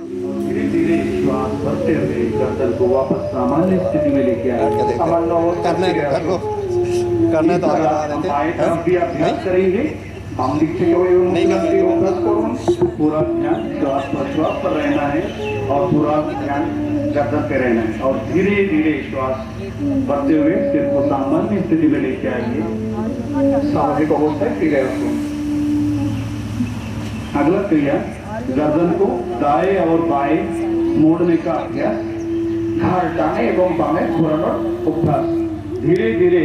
धीरे धीरे श्वास भरते हुए गर्दन को वापस सामान्य स्थिति में लेके आए। सामान्य अवस्था करना है तो कर लो, करना है तो आगे बढ़ा देते बाएं तरफ भी अभ्यास करेंगे। हम नीचे नहीं करना है। अभ्यास करो। पूरा ध्यान श्वास प्रश्वास पर रहना है और पूरा ध्यान गर्दन पे रहना है और धीरे धीरे श्वास भरते हुए सिर को सामान्य स्थिति में लेके आएंगे। स्वाभाविक अवस्था फिर उसको। अगला क्रिया गर्दन को दाएं और बाएं मोड़ने का अभ्यास। घाड़ टाने एवं बाएं घुराना अभ्यास। धीरे धीरे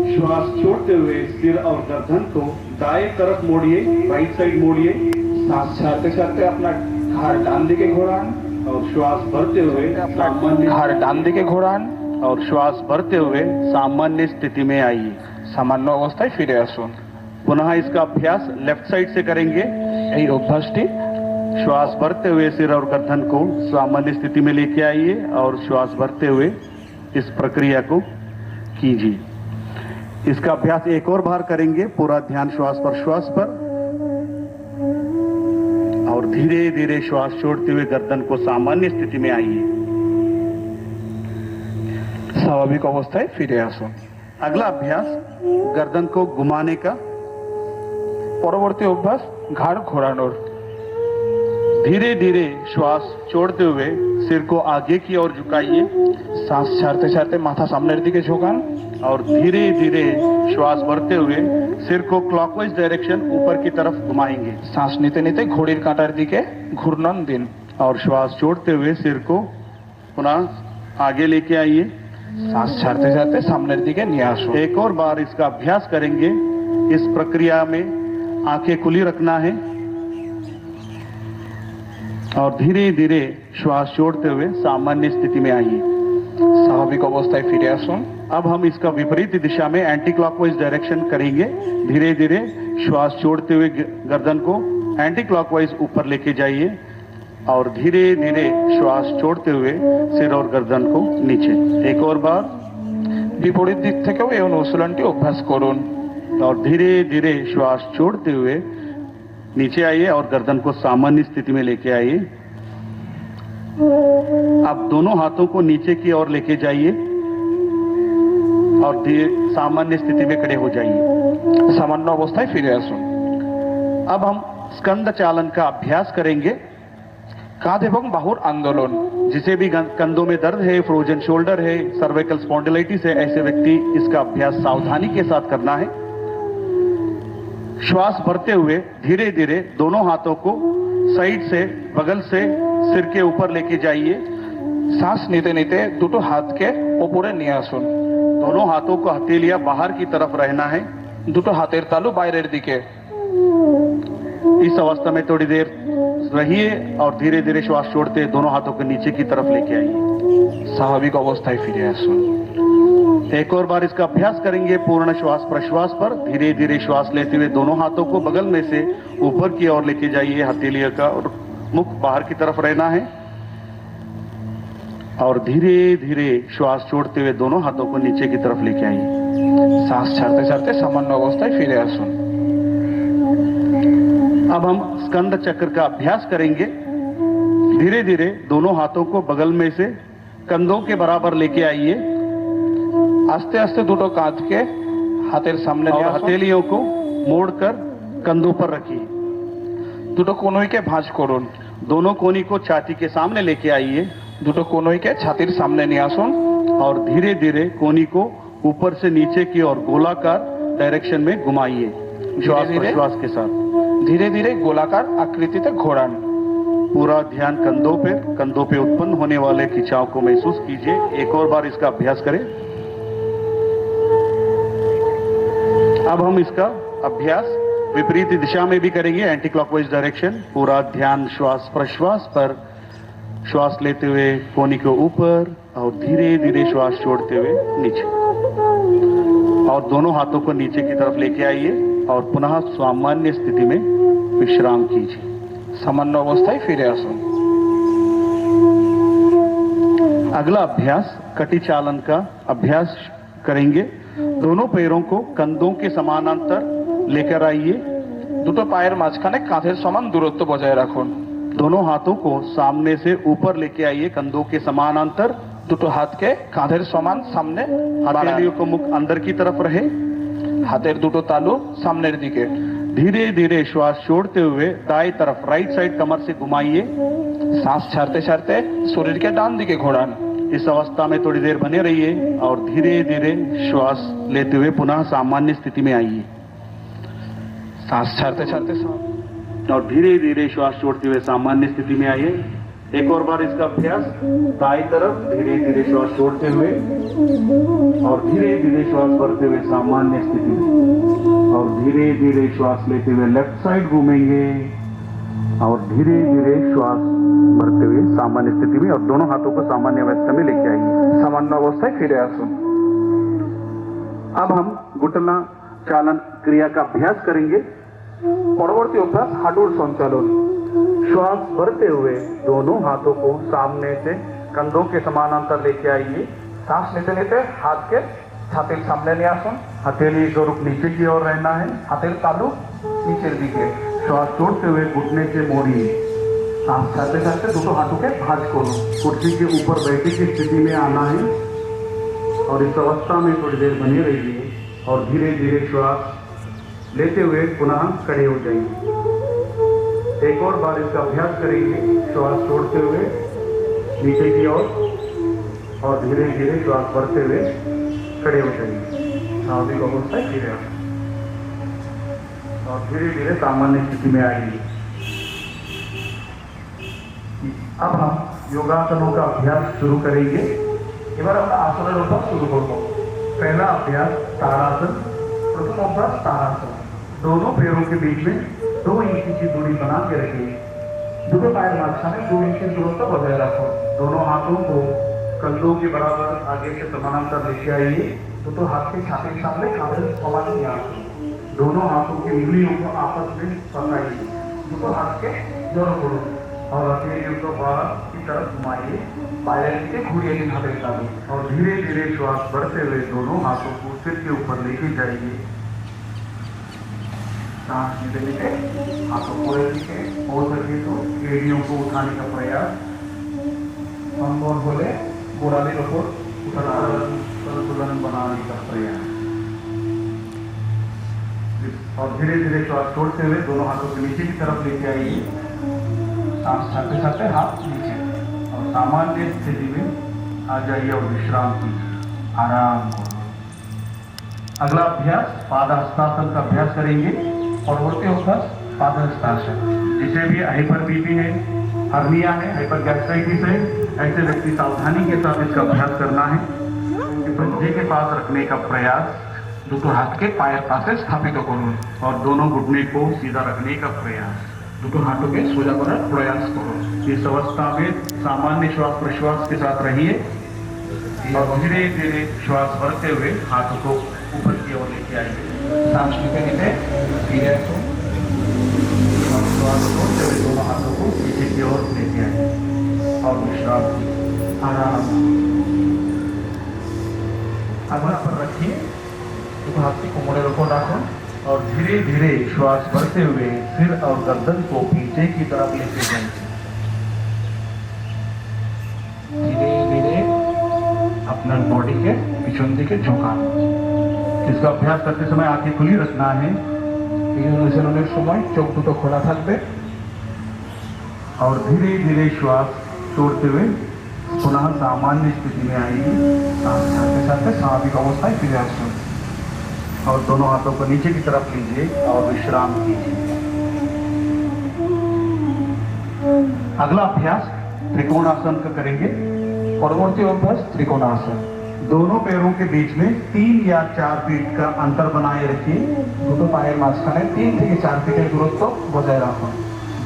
श्वास छोड़ते हुए सिर और गर्दन को दाएं तरफ मोड़िए, राइट साइड मोड़िए। सांस छाते छाते अपना घाड़ डान दिखे घुरान और श्वास भरते हुए सामान्य घाड़ डान दिखे घुरान और श्वास भरते हुए सामान्य स्थिति में आइए। सामान्य अवस्थाয় ফিরে আসুন। पुनः इसका अभ्यास लेफ्ट साइड से करेंगे। यही अभ्यासটি श्वास भरते हुए सिर और गर्दन को सामान्य स्थिति में लेके आइए और श्वास भरते हुए इस प्रक्रिया को कीजिए। इसका अभ्यास एक और बार करेंगे। पूरा ध्यान श्वास प्रश्वास पर और धीरे धीरे श्वास छोड़ते हुए गर्दन को सामान्य स्थिति में आइए। स्वाभाविक अवस्थाয় ফিরে আসুন। अगला अभ्यास गर्दन को घुमाने का। পরবর্তী অভ্যাস ঘাড় ঘোরানোর। धीरे धीरे श्वास छोड़ते हुए सिर को आगे की ओर झुकाइए। सांस छाड़ते छाड़ते माथा सामने दिखे झुकान और धीरे धीरे श्वास भरते हुए सिर को क्लॉकवाइज डायरेक्शन ऊपर की तरफ घुमाएंगे। सांस नीते नीते घोड़ीर कांटार दिखे घूर्णन दिन और श्वास छोड़ते हुए सिर को पुनः आगे लेके आइए। सांस छाड़ते छाड़ते सामने दिखे निये आसुन। एक और बार इसका अभ्यास करेंगे। इस प्रक्रिया में आंखें खुली रखना है और धीरे धीरे श्वास छोड़ते हुए सामान्य स्थिति में आइए। स्वाभाविक अवस्थाয় ফিরে আসুন। अब हम इसका विपरीत दिशा में एंटी क्लॉकवाइज डायरेक्शन करेंगे। धीरे धीरे श्वास छोड़ते हुए गर्दन को एंटी क्लॉकवाइज ऊपर लेके जाइए और धीरे धीरे श्वास छोड़ते हुए सिर और गर्दन को नीचे। एक और बार বিপরীত দিক থেকেও এই অনুশীলনটি অভ্যাস করুন और धीरे धीरे श्वास छोड़ते हुए नीचे आइए और गर्दन को सामान्य स्थिति में लेके आइए। अब दोनों हाथों को नीचे की ओर लेके जाइए और सामान्य स्थिति में खड़े हो जाइए। सामान्य अवस्थाয় ফিরে আসুন। अब हम स्कंद चालन का अभ्यास करेंगे। कांध एवं बाहुर आंदोलन। जिसे भी कंधों में दर्द है, फ्रोजन शोल्डर है, सर्वाइकल स्पॉन्डिलाइटिस है, ऐसे व्यक्ति इसका अभ्यास सावधानी के साथ करना है। श्वास भरते हुए धीरे धीरे दोनों हाथों को साइड से बगल से सिर के ऊपर लेके जाइए। सांस नीते नीते দুটো হাতকে উপরে নিয়ে আসুন। दोनों हाथों को हथेलियां बाहर की तरफ रहना है। দুটো হাতের তালু বাইরের দিকে। इस अवस्था में थोड़ी देर रहिए और धीरे धीरे श्वास छोड़ते दोनों हाथों को नीचे की तरफ लेके आइए। स्वाभाविक अवस्थाয় ফিরে আসুন। एक और बार इसका अभ्यास करेंगे। पूर्ण श्वास प्रश्वास पर धीरे धीरे श्वास लेते हुए दोनों हाथों को बगल में से ऊपर की ओर लेके जाइए। हथेलियों का और मुख बाहर की तरफ रहना है और धीरे धीरे श्वास छोड़ते हुए दोनों हाथों को नीचे की तरफ लेके आइए। सांस छाड़ते छाड़ते सामान्य अवस्थाয় ফিরে আসুন। अब हम स्कंद चक्र का अभ्यास करेंगे। धीरे धीरे दोनों हाथों को बगल में से कंधों के बराबर लेके आइए। आस्ते आस्ते দুটো কাঁধকে হাতের সামনে নিয়ে हथेलियों को मोड़कर कंधों पर रखिए। দুটো কোণইকে ভাঁজ করুন। दोनों कोनी को छाती के सामने लेके आइए। দুটো কোণইকে ছাতির সামনে নিয়ে আসুন और धीरे धीरे कोनी को ऊपर से नीचे की ओर गोलाकार डायरेक्शन में घुमाइए। श्वास प्रश्वास के साथ धीरे धीरे गोलाकार आकृतिতে घोरान। पूरा ध्यान कंधों पे उत्पन्न होने वाले खिंचाव को महसूस कीजिए। एक और बार इसका अभ्यास करें। अब हम इसका अभ्यास विपरीत दिशा में भी करेंगे। Anti clockwise direction. पूरा ध्यान श्वास प्रश्वास पर। श्वास लेते हुए कोनी को ऊपर और धीरे धीरे श्वास छोड़ते हुए नीचे और दोनों हाथों को नीचे की तरफ लेके आइए और पुनः सामान्य स्थिति में विश्राम कीजिए। सामान्य अवस्थाয় ফিরে আসুন। अगला अभ्यास कटी चालन का अभ्यास करेंगे। दोनों पैरों को कंधों के समानांतर लेकर आइए। দুটো পায়ের মাঝখানে কাঁধের সমান দূরত্ব বজায় রাখুন। दोनों हाथों को सामने से ऊपर लेके आइए, कंधों के समानांतर। দুটো হাতকে কাঁধের সমান সামনে हथेलियों को मुख अंदर की तरफ रहे, হাতের দুটো তালু সামনের দিকে। धीरे धीरे श्वास छोड़ते हुए दाएं तरफ राइट साइड कमर से घुमाइए। শ্বাস ছাড়তে ছাড়তে শরীরকে ডান দিকে ঘোরান। इस अवस्था में थोड़ी देर बने रहिए और धीरे धीरे श्वास लेते हुए पुनः सामान्य स्थिति में आइए। শ্বাস ছাড়তে ছাড়তে और धीरे धीरे श्वास छोड़ते हुए सामान्य स्थिति में आइए। एक और बार इसका अभ्यास। दाएं तरफ धीरे धीरे श्वास छोड़ते हुए और धीरे धीरे श्वास भरते हुए सामान्य स्थिति में, और धीरे धीरे श्वास लेते हुए लेफ्ट साइड घूमेंगे और धीरे धीरे श्वास भरते हुए सामान्य स्थिति में, और दोनों हाथों को सामान्य अवस्था में लेके आइए। সামান্য অবস্থায় ফিরে আসুন। अब हम घुटना चालन क्रिया का अभ्यास करेंगे। পরবর্তী অভ্যাস হাঁটুর সঞ্চালন। श्वास भरते हुए दोनों हाथों को सामने से कंधों के समानांतर लेके आइए। শ্বাস নিতে নিতে হাতকে ছাতির সামনে নিয়ে আসুন। हथेली का रुख नीचे की ओर रहना है। হাতের তালু নিচের দিকে। श्वास छोड़ते हुए घुटने से मोड़िए। শ্বাস ছাড়তে ছাড়তে দুটো হাঁটুকে ভাঁজ করুন। कुर्सी के ऊपर बैठे की स्थिति में आना है और इस अवस्था में थोड़ी देर बने रहिए और धीरे धीरे श्वास लेते हुए पुनः खड़े हो जाइए। एक और बार इसका अभ्यास करेंगे। श्वास छोड़ते हुए नीचे की ओर और धीरे धीरे श्वास भरते हुए खड़े हो जाइए। स्वाभाविक अवस्था फिर और धीरे धीरे सामान्य स्थिति में आइए। अब हम योगासनों का अभ्यास शुरू करेंगे। এবার আমরা আসনের অভ্যাস শুরু করব। पहला अभ्यास ताड़ासन। প্রথম অভ্যাস তাড়াসন। दोनों पैरों के बीच में 2 इंच की दूरी बना के रखिए। দুটো পায়ের মাঝখানে 2 ইঞ্চি দূরত্ব বজায় রাখুন। दोनों हाथों को कंधों के बराबर आगे से समानांतर लेके आइए। দুটো হাতকে ছাতির সামনে কাঁধের সমান নিয়ে আসুন। दोनों हाथों की उंगलियों को आपस में पकड़िए দুটো হাতকে জড়ো করুন। और हथेलियों को बाहर की तरफ घुमाइए বাইরের দিকে ঘুরিয়ে দিন হাতের তালু। और धीरे धीरे श्वास भरते हुए दोनों हाथों को सिर के ऊपर लेके जाइए। শ্বাস নিতে নিতে হাত উপরের দিকে। हो सके तो एड़ियों को उठाने का प्रयास। সম্ভব হলে গোড়ালির ওপর संतुलन बनाने का प्रयास। और धीरे धीरे श्वास छोड़ते हुए दोनों हाथों को नीचे की तरफ लेके आइए শ্বাস ছাড়তে ছাড়তে হাত নিচে। और सामान्य स्थिति में आ जाइए और विश्राम कीजिए। आराम करो। अगला अभ्यास पादहस्तासन का अभ्यास करेंगे। পরবর্তী অভ্যাস পাদহস্তাসন। जिसे भी हाइपर बीपी है, हर्निया है, हाइपर गैस्ट्राइटिस है, ऐसे व्यक्ति सावधानी के साथ इसका अभ्यास करना है। पंजे के पास रखने का प्रयास। দুটো হাতকে পায়ের পাশে স্থাপিত করুন। और दोनों घुटने को सीधा रखने का प्रयास। দুটো হাঁটুকে সোজা করার প্রয়াস করুন। इस अवस्था में सामान्य श्वास प्रश्वास के साथ रहिए और धीरे धीरे श्वास भरते हुए हाथों को ऊपर की ओर लेके आइए। শ্বাস নিতে নিতে ফিরে আসুন। और श्वास छोड़ते हुए दोनों हाथों को नीचे की ओर लेके आइए और विश्राम कीजिए। आराम। আগলা पर रखिए। দুটো হাতকে কোমরের উপর রাখুন और धीरे धीरे श्वास भरते हुए सिर और गर्दन को पीछे की तरफ लेके जाइए। ধীরে ধীরে আপনার বডিকে পিছন দিকে ঝোঁকান। इसका अभ्यास करते समय आंखें खुली रखना है এই অনুশীলনের সময় চোখ দুটো খোলা থাকবে। और धीरे धीरे श्वास छोड़ते हुए पुनः सामान्य स्थिति में आइए। শ্বাস ছাড়তে ছাড়তে স্বাভাবিক অবস্থায় ফিরে আসুন। और दोनों हाथों को नीचे की तरफ लीजिए और विश्राम कीजिए। अगला अभ्यास त्रिकोणासन का करेंगे। পরবর্তী অভ্যাস ত্রিকোণাসন। दोनों पैरों के बीच में 3 या 4 फीट का अंतर बनाए रखिए। দুটো পায়ের মাঝখানে 3 থেকে 4 ফিটের দূরত্ব বজায় রাখুন।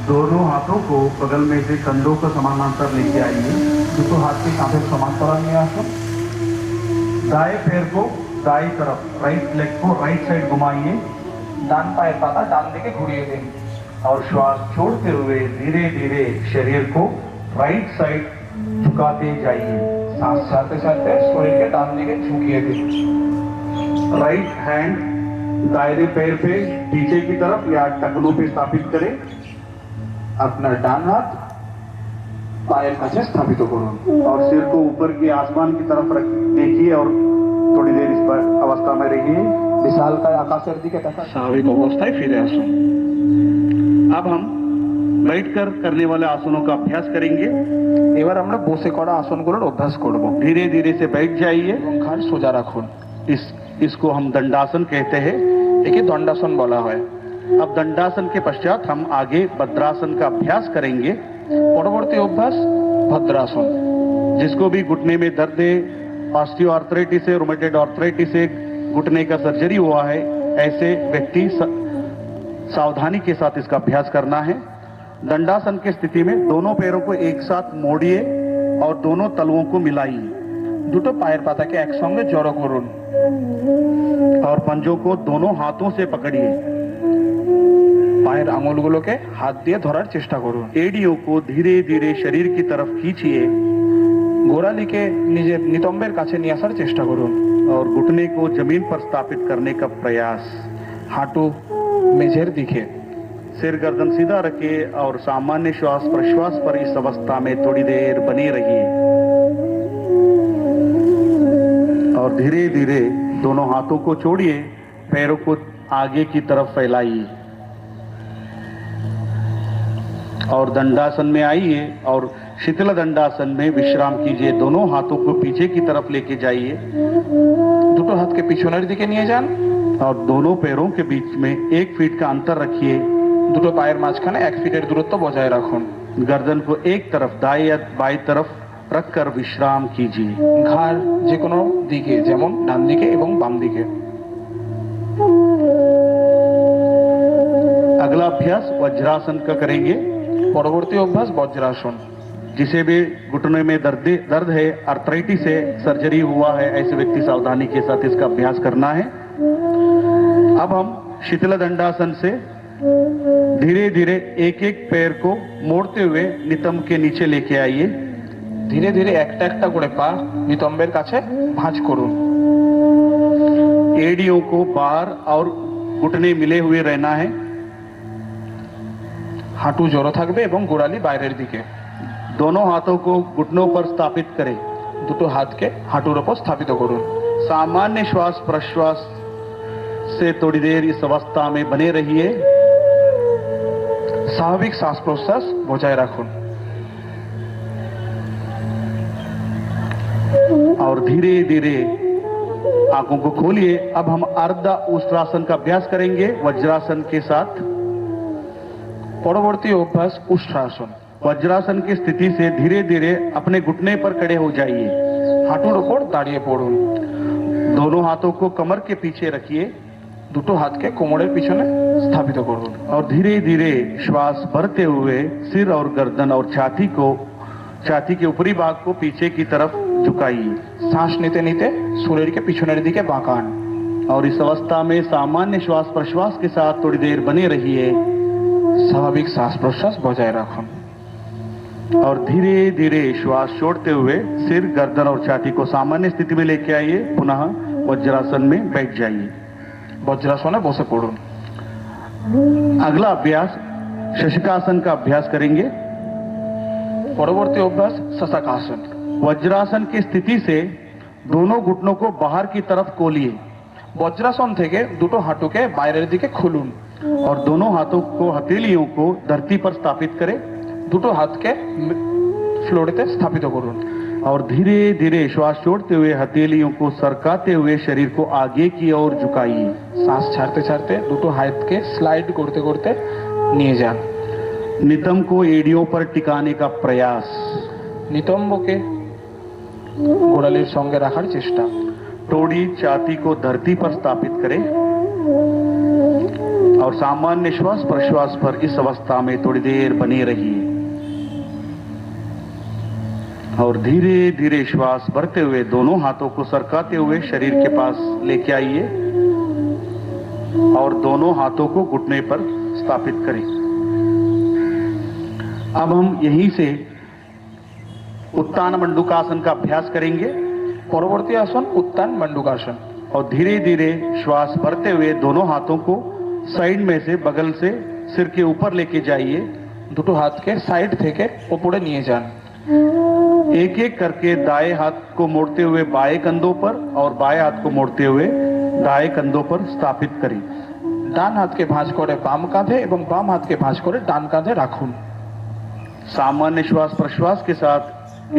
दोनों हाथों को बगल में से कंधों को समानांतर लेके आइए। দুটো হাতকে কাঁধের সমান্তরাল নিয়ে আসুন। दाएं पैर को दाएं तरफ, राइट लेग को राइट साइड घुमाइए ডান পায়ের পাতা ডান দিকে ঘুরিয়ে দিন। और श्वास छोड़ते हुए धीरे धीरे शरीर को राइट साइड झुकाते जाइए। শ্বাস ছাড়তে ছাড়তে শরীরকে ডান দিকে ঝুঁকিয়ে দিন। राइट हैंड दाहिने पैर पे पीछे की तरफ या टखनों पे स्थापित करें। अपना डान हाथ পায়ের কাছে স্থাপিত করুন। और सिर को ऊपर की आसमान की तरफ देखिए और थोड़ी देर इस अवस्था में रहिए। বিশালকায় আকাশের দিকে দেখা স্বাভাবিক অবস্থায় ফিরে আসুন। अब हम बैठकर करने वाले आसनों का अभ्यास करेंगे। এবার আমরা বসে করা আসনগুলোর অভ্যাস করব। धीरे धीरे से बैठ जाइए। এবং ঘাড় সোজা রাখুন। इसको हम दंडासन कहते हैं। একে দণ্ডাসন বলা হয়। अब दंडासन के पश्चात हम आगे भद्रासन का अभ्यास करेंगे। পরবর্তী অভ্যাস ভদ্রাসন। जिसको भी घुटने में दर्द है, ऑस्टियोआर्थराइटिस है, रोमेटॉइड आर्थराइटिस है, घुटने का सर्जरी हुआ है, ऐसे व्यक्ति सावधानी के साथ इसका अभ्यास करना है। दंडासन की स्थिति में दोनों पैरों को एक साथ मोड़िए और दोनों तलुओं को मिलाइए। দুটো পায়ের পাতাকে একসঙ্গে জড়ো করুন और पंजों को दोनों हाथों से पकड़िए। পায়ের আঙুলগুলোকে হাত দিয়ে ধরার চেষ্টা করুন। एड़ियों को धीरे धीरे शरीर की तरफ खींचिए গোড়ালিকে নিজের নিতম্বের কাছে নিয়ে আসার চেষ্টা করুন। और घुटने को जमीन पर स्थापित करने का प्रयास। হাঁটু মেঝের দিকে। सिर गर्दन सीधा रखिए और सामान्य श्वास प्रश्वास पर इस अवस्था में थोड़ी देर बने रहिए और धीरे धीरे दोनों हाथों को छोड़िए, पैरों को आगे की तरफ फैलाइए और दंडासन में आइए और शीतल दंडासन में विश्राम कीजिए। दोनों हाथों को पीछे की तरफ लेके जाइए। দুটো হাতকে পিছনের দিকে নিয়ে যান और दोनों पैरों के बीच में 1 फीट का अंतर रखिए। দুটো পায়ের মাঝখানে 1 ফিটের দূরত্ব বজায় রাখুন। गर्दन को एक तरफ दाएं या बाएं तरफ रखकर विश्राम कीजिए। ঘাড় যে কোনো দিকে, যেমন ডান দিকে এবং বাম দিকে। अगला अभ्यास वज्रासन का करेंगे। পরবর্তী অভ্যাস বজ্রাসন। जिसे भी घुटने में दर्द है, आर्थराइटिस है, सर्जरी हुआ है, ऐसे व्यक्ति सावधानी के साथ इसका अभ्यास करना है। अब हम शीतल दंडासन से धीरे धीरे एक एक पैर को मोड़ते हुए नितंब के नीचे लेके आइए। ধীরে ধীরে একটা একটা করে পা নিতম্বের কাছে ভাঁজ করুন। एड़ियों को बाहर और घुटने मिले हुए रहना है। হাঁটু জড়ো থাকবে এবং গোড়ালি বাইরের দিকে। दोनों हाथों को घुटनों पर स्थापित करें। দুটো হাতকে হাঁটুর উপর স্থাপিত করুন। सामान्य श्वास प्रश्वास से थोड़ी देर इस अवस्था में बने रहिए। স্বাভাবিক শ্বাস প্রশ্বাস বজায় রাখুন और धीरे धीरे आंखों को खोलिए। अब हम अर्ध उष्ट्रासन का अभ्यास करेंगे वज्रासन के साथ। পরবর্তী অভ্যাস উষ্ট্রাসন। वज्रासन की स्थिति से धीरे धीरे अपने घुटने पर खड़े हो जाइए। হাঁটুর উপর দাঁড়িয়ে পড়ুন। दोनों हाथों को कमर के पीछे रखिए দুটো হাতকে কোমরের পিছনে স্থাপিত করুন और धीरे धीरे श्वास भरते हुए सिर और गर्दन और छाती के ऊपरी भाग को पीछे की तरफ झुकाइए। শ্বাস নিতে নিতে শরীরকে পিছনের দিকে বাঁকান और इस अवस्था में सामान्य श्वास प्रश्वास के साथ थोड़ी देर बने रहिए স্বাভাবিক শ্বাস প্রশ্বাস বজায় রাখুন और धीरे धीरे श्वास छोड़ते हुए सिर गर्दन और छाती को सामान्य स्थिति में लेके आइए। पुनः वज्रासन में बैठ जाइए। বজ্রাসনে বসে পড়ুন। अगला अभ्यास शशकासन का अभ्यास करेंगे। পরবর্তী অভ্যাস শশাকাসন। वज्रासन की स्थिति से दोनों घुटनों को बाहर की तरफ खोलिए বজ্রাসন থেকে দুটো হাঁটুকে বাইরের দিকে খুলুন और दोनों हाथों को हथेलियों को धरती पर स्थापित करें দুটো হাতকে ফ্লোরেতে স্থাপিত করুন और धीरे धीरे श्वास छोड़ते हुए हथेलियों को सरकाते हुए शरीर को आगे की ओर झुकाइए। শ্বাস ছাড়তে ছাড়তে দুটো হাতকে স্লাইড করতে করতে নিয়ে যান। नितंब को एड़ियों पर टिकाने का प्रयास। নিতম্বকে গোড়ালির সঙ্গে রাখার চেষ্টা। टोड़ी छाती को धरती पर स्थापित करें और सामान्य श्वास प्रश्वास पर इस अवस्था में थोड़ी देर बने रहिए और धीरे धीरे श्वास भरते हुए दोनों हाथों को सरकाते हुए शरीर के पास लेके आइए और दोनों हाथों को घुटने पर स्थापित करें। अब हम यहीं से उत्तान मंडूकासन का अभ्यास करेंगे। পরবর্তী আসন উত্তান মণ্ডূকাসন। और धीरे धीरे श्वास भरते हुए दोनों हाथों को साइड में से बगल से सिर के ऊपर लेके जाइए। দুটো হাতকে সাইড থেকে উপরে নিয়ে যান। एक एक करके दाएं हाथ को मोड़ते हुए बाएं कंधों पर और बाएं हाथ को मोड़ते हुए दाएं कंधों पर स्थापित करें। ডান হাতকে ভাঁজ করে বাম কাঁধে এবং বাম হাতকে ভাঁজ করে ডান কাঁধে রাখুন। सामान्य श्वास प्रश्वास के साथ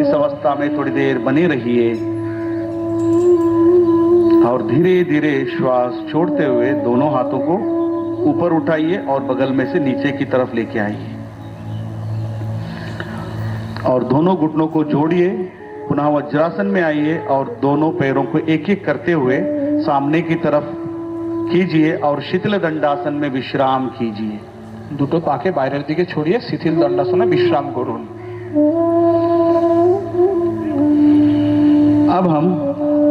इस अवस्था में थोड़ी देर बने रहिए और धीरे धीरे श्वास छोड़ते हुए दोनों हाथों को ऊपर उठाइए और बगल में से नीचे की तरफ लेके आइए और दोनों घुटनों को जोड़िए। पुनः वज्रासन में आइए और दोनों पैरों को एक एक करते हुए सामने की तरफ कीजिए और शीतल दंडासन में विश्राम कीजिए। দুটো পাকে বাইরের দিকে ছড়িয়ে শিথিল দণ্ডাসনে বিশ্রাম করুন। अब हम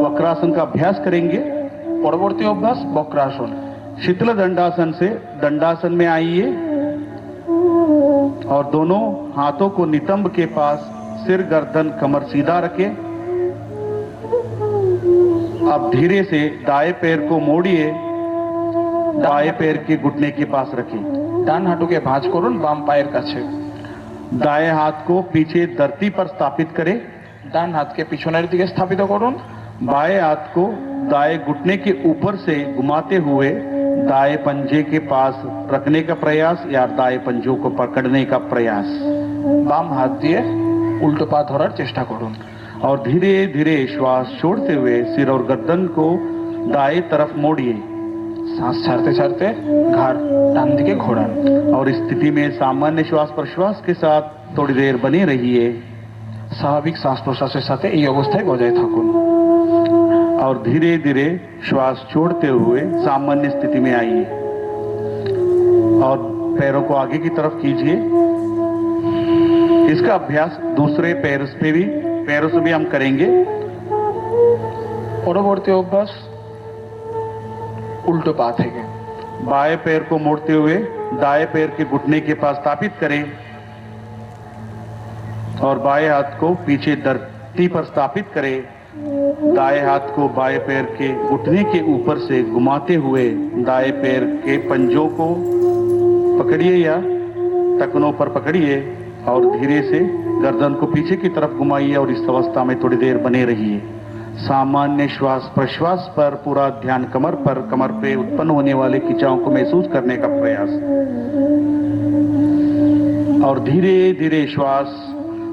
वक्रासन का अभ्यास करेंगे। পরবর্তী অভ্যাস বক্রাসন। शीतल दंडासन से दंडासन में आइए और दोनों हाथों को नितंब के पास सिर गर्दन कमर सीधा रखें। अब धीरे से दाएं पैर को मोड़िए, बाएं पैर के घुटने के पास रखें। ডান হাঁটুকে ভাঁজ করুন বাম পায়ের কাছে। दाएं हाथ को पीछे धरती पर स्थापित करें। ডান হাতকে পিছনের দিকে স্থাপিত করুন। बाएं हाथ को दाएं घुटने के ऊपर से घुमाते हुए दाएं पंजे के पास रखने का प्रयास या दाएं पंजों को पकड़ने का प्रयास। বাম হাত দিয়ে উল্টো পা ধরার চেষ্টা করুন। और धीरे धीरे श्वास छोड़ते हुए सिर और गर्दन को दाएं तरफ मोड़िए শ্বাস ছাড়তে ছাড়তে ঘাড় ডান দিকে ঘোরান। और इस स्थिति में सामान्य श्वास प्रश्वास के साथ थोड़ी देर बने रहिए স্বাভাবিক শ্বাস প্রশ্বাসের সাথে এই অবস্থায় বজায় থাকুন। और धीरे धीरे श्वास छोड़ते हुए सामान्य स्थिति में आइए और पैरों को आगे की तरफ कीजिए। इसका अभ्यास दूसरे पैरों से भी हम करेंगे। পরবর্তী অভ্যাস উল্টো পা থেকে। बाएं पैर को मोड़ते हुए दाएं पैर के घुटने के पास स्थापित करें और बाएं हाथ को पीछे धरती पर स्थापित करें। दाएं हाथ को बाएं पैर के घुटने के ऊपर से घुमाते हुए दाएं पैर के पंजों को पकड़िए या टखनों पर पकड़िए और धीरे से गर्दन को पीछे की तरफ घुमाइए और इस अवस्था में थोड़ी देर बने रहिए। सामान्य श्वास प्रश्वास पर पूरा ध्यान कमर पर, कमर पे उत्पन्न होने वाले खिंचाव को महसूस करने का प्रयास और धीरे धीरे श्वास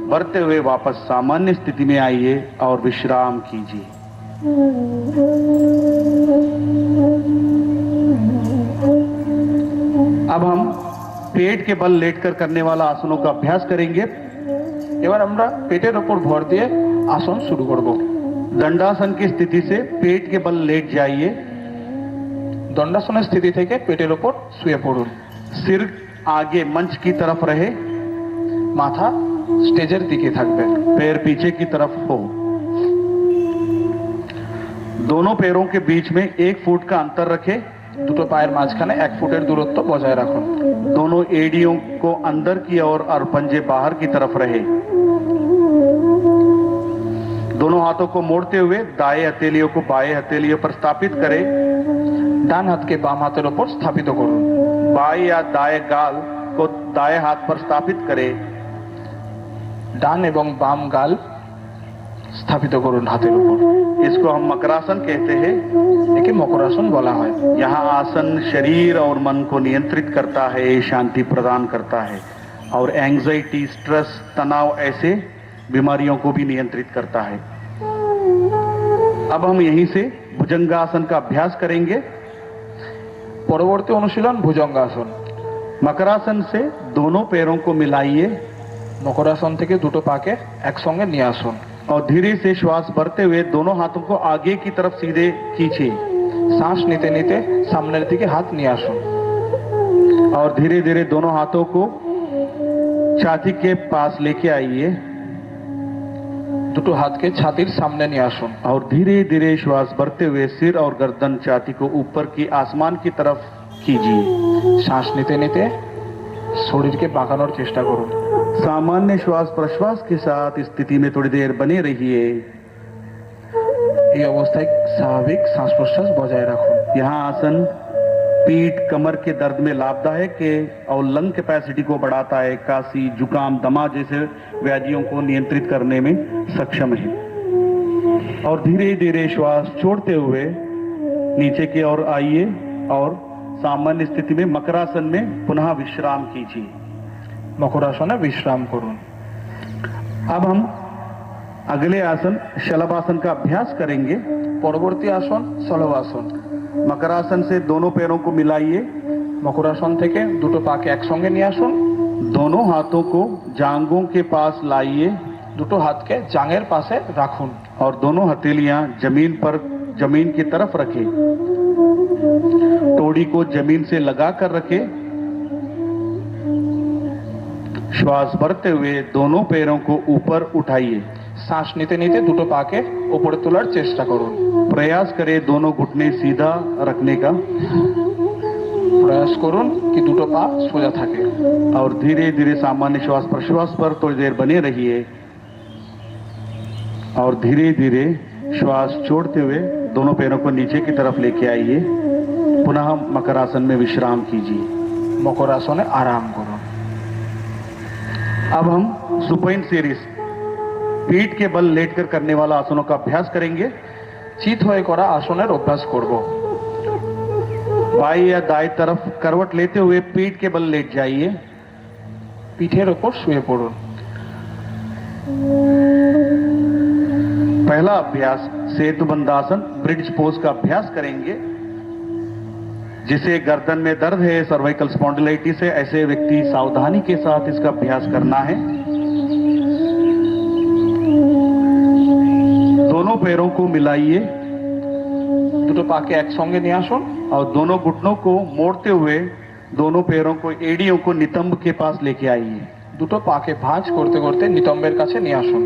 भरते हुए वापस सामान्य स्थिति में आइए और विश्राम कीजिए। अब हम पेट के बल लेटकर करने वाला आसनों का अभ्यास करेंगे। এবার আমরা পেটের ওপর ভর দিয়ে আসন শুরু করব। दंडासन की स्थिति से पेट के बल लेट जाइए। দণ্ডাসনের স্থিতি থেকে পেটের ওপর শুয়ে পড়ুন। सिर आगे मंच की तरफ रहे, মাথা স্টেজের দিকে থাকবে। पैर पीछे की तरफ हो। दोनों पैरों के बीच में 1 फुट का अंतर रखें। দুটো পায়ের মাঝখানে 1 ফুটের দূরত্ব বজায় রাখুন। दोनों एड़ियों को अंदर की ओर और पंजे बाहर की तरफ रहे। दोनों हाथों को मोड़ते हुए दाएं हथेलियों को बाएं हथेलियों पर स्थापित करें। ডান হাতকে বাম হাতের ওপর স্থাপিত করুন। बाएं या दाएं गाल को दाएं हाथ पर स्थापित करें। ডান এবং বাম গাল স্থাপিত করুন হাতের উপর। इसको हम मकरासन कहते हैं। একে মকরাসন বলা হয়। यहाँ आसन शरीर और मन को नियंत्रित करता है, शांति प्रदान करता है और एंजाइटी, स्ट्रेस, तनाव ऐसे बीमारियों को भी नियंत्रित करता है। अब हम यहीं से भुजंगासन का अभ्यास करेंगे। পরবর্তী অনুশীলন ভুজঙ্গাসন। मकरासन से दोनों पैरों को मिलाइए মকরাসন থেকে দুটো পাকে একসঙ্গে নিয়ে আসুন और धीरे से श्वास भरते हुए दोनों हाथों को आगे की तरफ सीधे खींचिए। শ্বাস নিতে নিতে সামনের দিকে হাত নিয়ে আসুন और धीरे धीरे दोनों हाथों को छाती के पास लेके आइए দুটো হাতকে ছাতির সামনে নিয়ে আসুন और धीरे धीरे श्वास भरते हुए सिर और गर्दन छाती को ऊपर की आसमान की तरफ कीजिए। শ্বাস নিতে নিতে শরীরকে বাঁকানোর চেষ্টা করুন। सामान्य श्वास प्रश्वास के साथ इस स्थिति में थोड़ी देर बने रहिए। এই অবস্থায় স্বাভাবিক শ্বাস প্রশ্বাস বজায় রাখুন। यहाँ आसन पीठ कमर के दर्द में लाभदायक है और लंग कैपेसिटी को बढ़ाता है, काशी जुकाम दमा जैसे व्याधियों को नियंत्रित करने में सक्षम है। और धीरे धीरे श्वास छोड़ते हुए नीचे की ओर आइए और सामान्य स्थिति में मकरासन में पुनः विश्राम कीजिए। मकरासने विश्राम करुन। अब हम अगले आसन शलभासन का अभ्यास करेंगे। परवर्ती आसन शलभासन। मकरासन से दोनों पैरों को मिलाइए। मकरासन থেকে দুটো পাকে একসঙ্গে নিয়ে আসুন। दोनों हाथों को जांघों के पास लाइए। দুটো হাতকে জাঙের পাশে রাখুন और दोनों हथेलियां जमीन की तरफ रखें। टोड़ी को जमीन से लगाकर रखें। श्वास भरते हुए दोनों पैरों को ऊपर उठाइए। শ্বাস নিতে নিতে দুটো পাকে উপরে তোলার চেষ্টা করুন। प्रयास करें दोनों घुटने सीधा रखने का। प्रयास করুন कि দুটো পা সোজা থাকে। और धीरे धीरे सामान्य श्वास प्रश्वास पर थोड़ी देर बने रहिए और धीरे धीरे श्वास छोड़ते हुए दोनों पैरों को नीचे की तरफ लेके आइए। पुनः मकरासन में विश्राम कीजिए। मकरासने आराम করুন। अब हम सुपाइन सीरीज पीठ के बल लेटकर करने वाला आसनों का अभ्यास करेंगे। চিত হয়ে করা আসনের অভ্যাস করব। बाई या दाएं तरफ करवट लेते हुए पीठ के बल लेट जाइए। পিঠের উপর শুয়ে পড়ুন। पहला अभ्यास सेतुबंधासन ब्रिज पोज का अभ्यास करेंगे। जिसे गर्दन में दर्द है, सर्वाइकल स्पॉन्डिलाइटिस है, ऐसे व्यक्ति सावधानी के साथ इसका अभ्यास करना है। दोनों पैरों को मिलाइए। দুটো পাকে একসঙ্গে নিয়ে আসুন और दोनों घुटनों को मोड़ते हुए दोनों पैरों को एड़ियों को नितंब के पास लेके आइए। দুটো পাকে ভাঁজ করতে করতে নিতম্বের কাছে নিয়ে আসুন।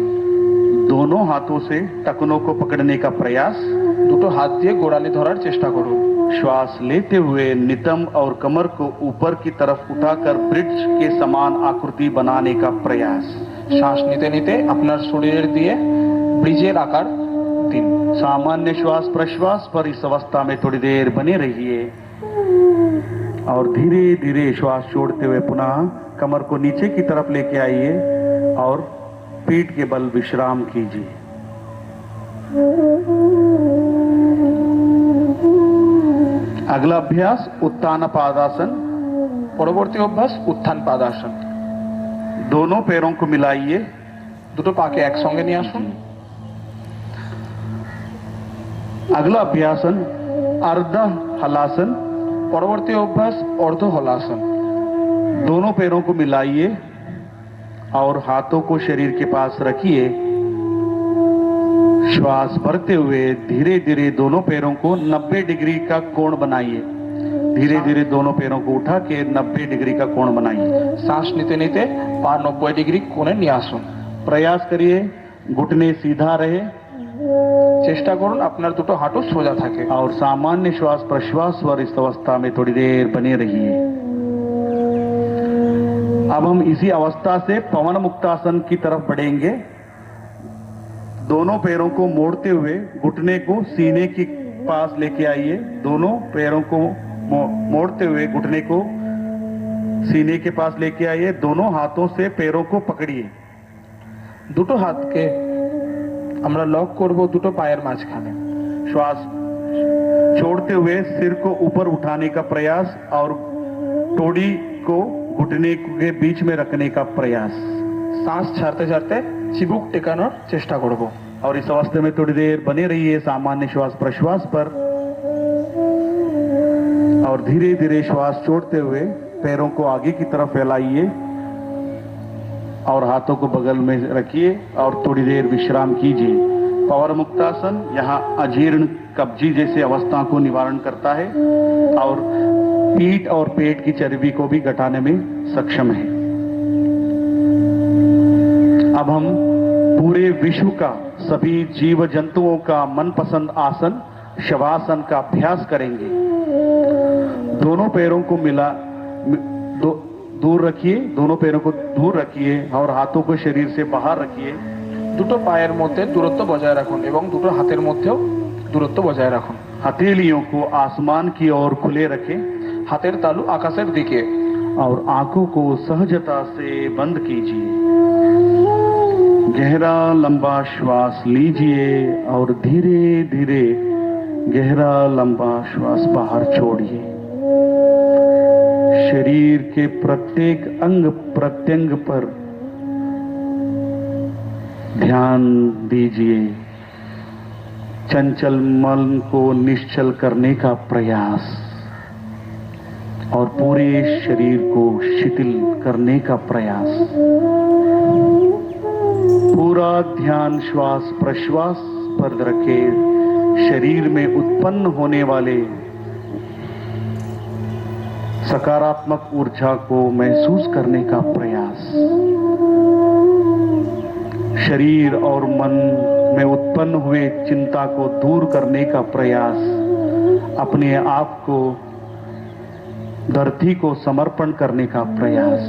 दोनों हाथों से टखनों को पकड़ने का प्रयास। দুটো হাত দিয়ে গোড়ালি ধরার চেষ্টা করুন। श्वास लेते हुए नितंब और कमर को ऊपर की तरफ उठाकर ब्रिज के समान आकृति बनाने का प्रयास। শ্বাস নিতে নিতে আপনার শরীরের দিয়ে ব্রিজের আকার দিন। सामान्य श्वास प्रश्वास पर इस अवस्था में थोड़ी देर बने रहिए और धीरे धीरे श्वास छोड़ते हुए पुनः कमर को नीचे की तरफ लेके आइए और पीठ के बल विश्राम कीजिए। अगला अभ्यास उत्तान पादासन। পরবর্তী অভ্যাস উত্থান পাদাসন। दोनों पैरों को मिलाइए। দুটো পাকে একসঙ্গে নিয়ে আসুন। अगला अभ्यासन अर्ध हलासन। পরবর্তী অভ্যাস অর্ধ হলাসন। दोनों पैरों को मिलाइए और हाथों को शरीर के पास रखिए। श्वास भरते हुए धीरे धीरे दोनों पैरों को 90 डिग्री का कोण बनाइए। धीरे धीरे दोनों पैरों को उठा के 90 डिग्री का कोण बनाइए। শ্বাস নিতে নিতে পা 90 ডিগ্রি কোণে নিয়ে আসুন। प्रयास करिए घुटने सीधा रहे চেষ্টা করুন আপনার দুটো হাঁটু সোজা থাকে। और सामान्य श्वास प्रश्वास पर इस अवस्था में थोड़ी देर बने रहिए। अब हम इसी अवस्था से पवन मुक्तासन की तरफ बढ़ेंगे। दोनों पैरों को मोड़ते हुए घुटने को सीने के पास लेके आइए। दोनों पैरों को मोड़ते हुए घुटने को सीने के पास लेके आइए। दोनों हाथों से पैरों को पकड़िए। দুটো হাতকে আমরা লক করব দুটো পায়ের মাঝখানে। श्वास छोड़ते हुए सिर को ऊपर उठाने का प्रयास और टोड़ी को घुटने के बीच में रखने का प्रयास। শ্বাস ছাড়তে ছাড়তে চিবুক টেকানোর চেষ্টা করব। और इस अवस्था में थोड़ी देर बने रहिए सामान्य श्वास प्रश्वास पर और धीरे धीरे श्वास छोड़ते हुए पैरों को आगे की तरफ फैलाइए और हाथों को बगल में रखिए और थोड़ी देर विश्राम कीजिए। पवन मुक्तासन यहाँ अजीर्ण कब्जी जैसे अवस्था को निवारण करता है और पीठ और पेट की चर्बी को भी घटाने में सक्षम है। अब हम पूरे विश्व का सभी जीव जंतुओं का मनपसंद आसन शवासन का अभ्यास करेंगे। दोनों पैरों को दूर रखिए। दोनों पैरों को दूर रखिए और हाथों को शरीर से बाहर रखिए। দুটো পায়ের মধ্যে দূরত্ব বজায় রাখুন এবং দুটো হাতের মধ্যেও দূরত্ব বজায় রাখুন। हथेलियों को आसमान की ओर खुले रखें। হাতের তালু আকাশের দিকে। और आंखों को सहजता से बंद कीजिए। गहरा लंबा श्वास लीजिए और धीरे धीरे गहरा लंबा श्वास बाहर छोड़िए। शरीर के प्रत्येक अंग प्रत्यंग पर ध्यान दीजिए। चंचल मन को निश्चल करने का प्रयास और पूरे शरीर को शिथिल करने का प्रयास। पूरा ध्यान श्वास प्रश्वास पर रखे। शरीर में उत्पन्न होने वाले सकारात्मक ऊर्जा को महसूस करने का प्रयास। शरीर और मन में उत्पन्न हुए चिंता को दूर करने का प्रयास। अपने आप को धरती को समर्पण करने का प्रयास।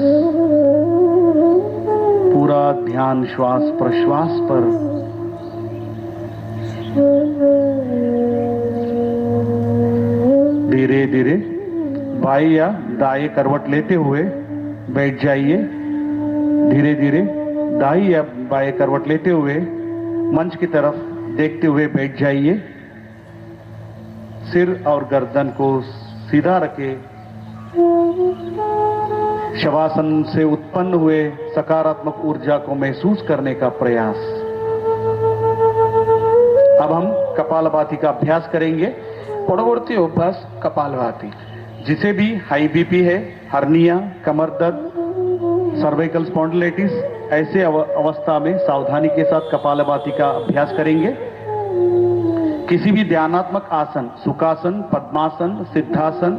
पूरा ध्यान श्वास प्रश्वास पर। धीरे धीरे बाएं या दाएं करवट लेते हुए बैठ जाइए। धीरे धीरे दाएं या बाएं करवट लेते हुए मंच की तरफ देखते हुए बैठ जाइए। सिर और गर्दन को सीधा रखें। शवासन से उत्पन्न हुए सकारात्मक ऊर्जा को महसूस करने का प्रयास। अब हम कपालभाति का अभ्यास करेंगे। পরবর্তী অভ্যাস কপালভাতি। जिसे भी हाई बीपी है, हर्निया, कमर दर्द, सर्वाइकल स्पॉन्डिलाइटिस, ऐसे अवस्था में सावधानी के साथ कपालभाति का अभ्यास करेंगे। किसी भी ध्यानात्मक आसन, सुखासन, पद्मासन, सिद्धासन,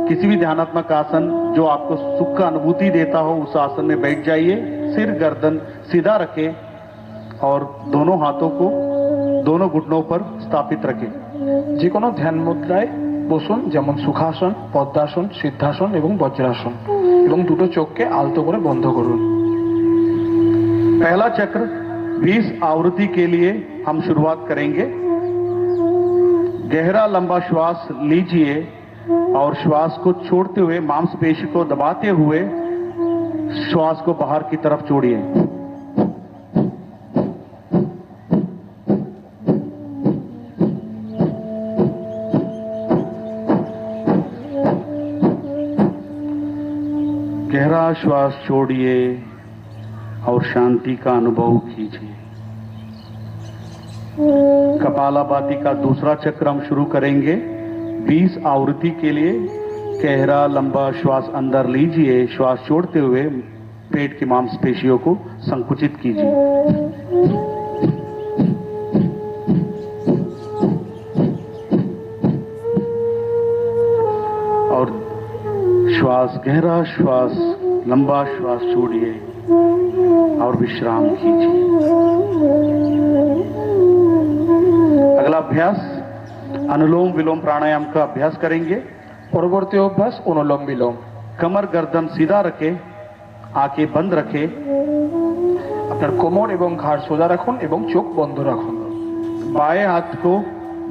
किसी भी ध्यानात्मक आसन जो आपको सुख का अनुभूति देता हो उस आसन में बैठ जाइए। सिर गर्दन सीधा रखें और दोनों हाथों को दोनों घुटनों पर स्थापित रखें। যে কোনো ধ্যান মুদ্রায় বসুন, যেমন সুখাসন, পদ্মাসন, সিদ্ধাসন এবং বজ্রাসন, এবং দুটো চোখকে আলতো করে বন্ধ করুন। पहला चक्र 20 आवृत्ति के लिए हम शुरुआत करेंगे। गहरा लंबा श्वास लीजिए और श्वास को छोड़ते हुए मांसपेशी को दबाते हुए श्वास को बाहर की तरफ छोड़िए। गहरा श्वास छोड़िए और शांति का अनुभव कीजिए। कपालभाति का दूसरा चक्र हम शुरू करेंगे। 20 आवृत्ति के लिए गहरा लंबा श्वास अंदर लीजिए। श्वास छोड़ते हुए पेट की मांसपेशियों को संकुचित कीजिए। और श्वास, गहरा श्वास, लंबा श्वास छोड़िए और विश्राम कीजिए। अगला अभ्यास अनुलोम विलोम प्राणायाम का अभ्यास करेंगे। পরবর্তী অভ্যাস অনুলোম বিলোম। कमर गर्दन सीधा रखें, आंखें बंद रखें। আপনার কোমর এবং ঘাড় সোজা রাখুন এবং চোখ বন্ধ রাখুন। बाएं हाथ को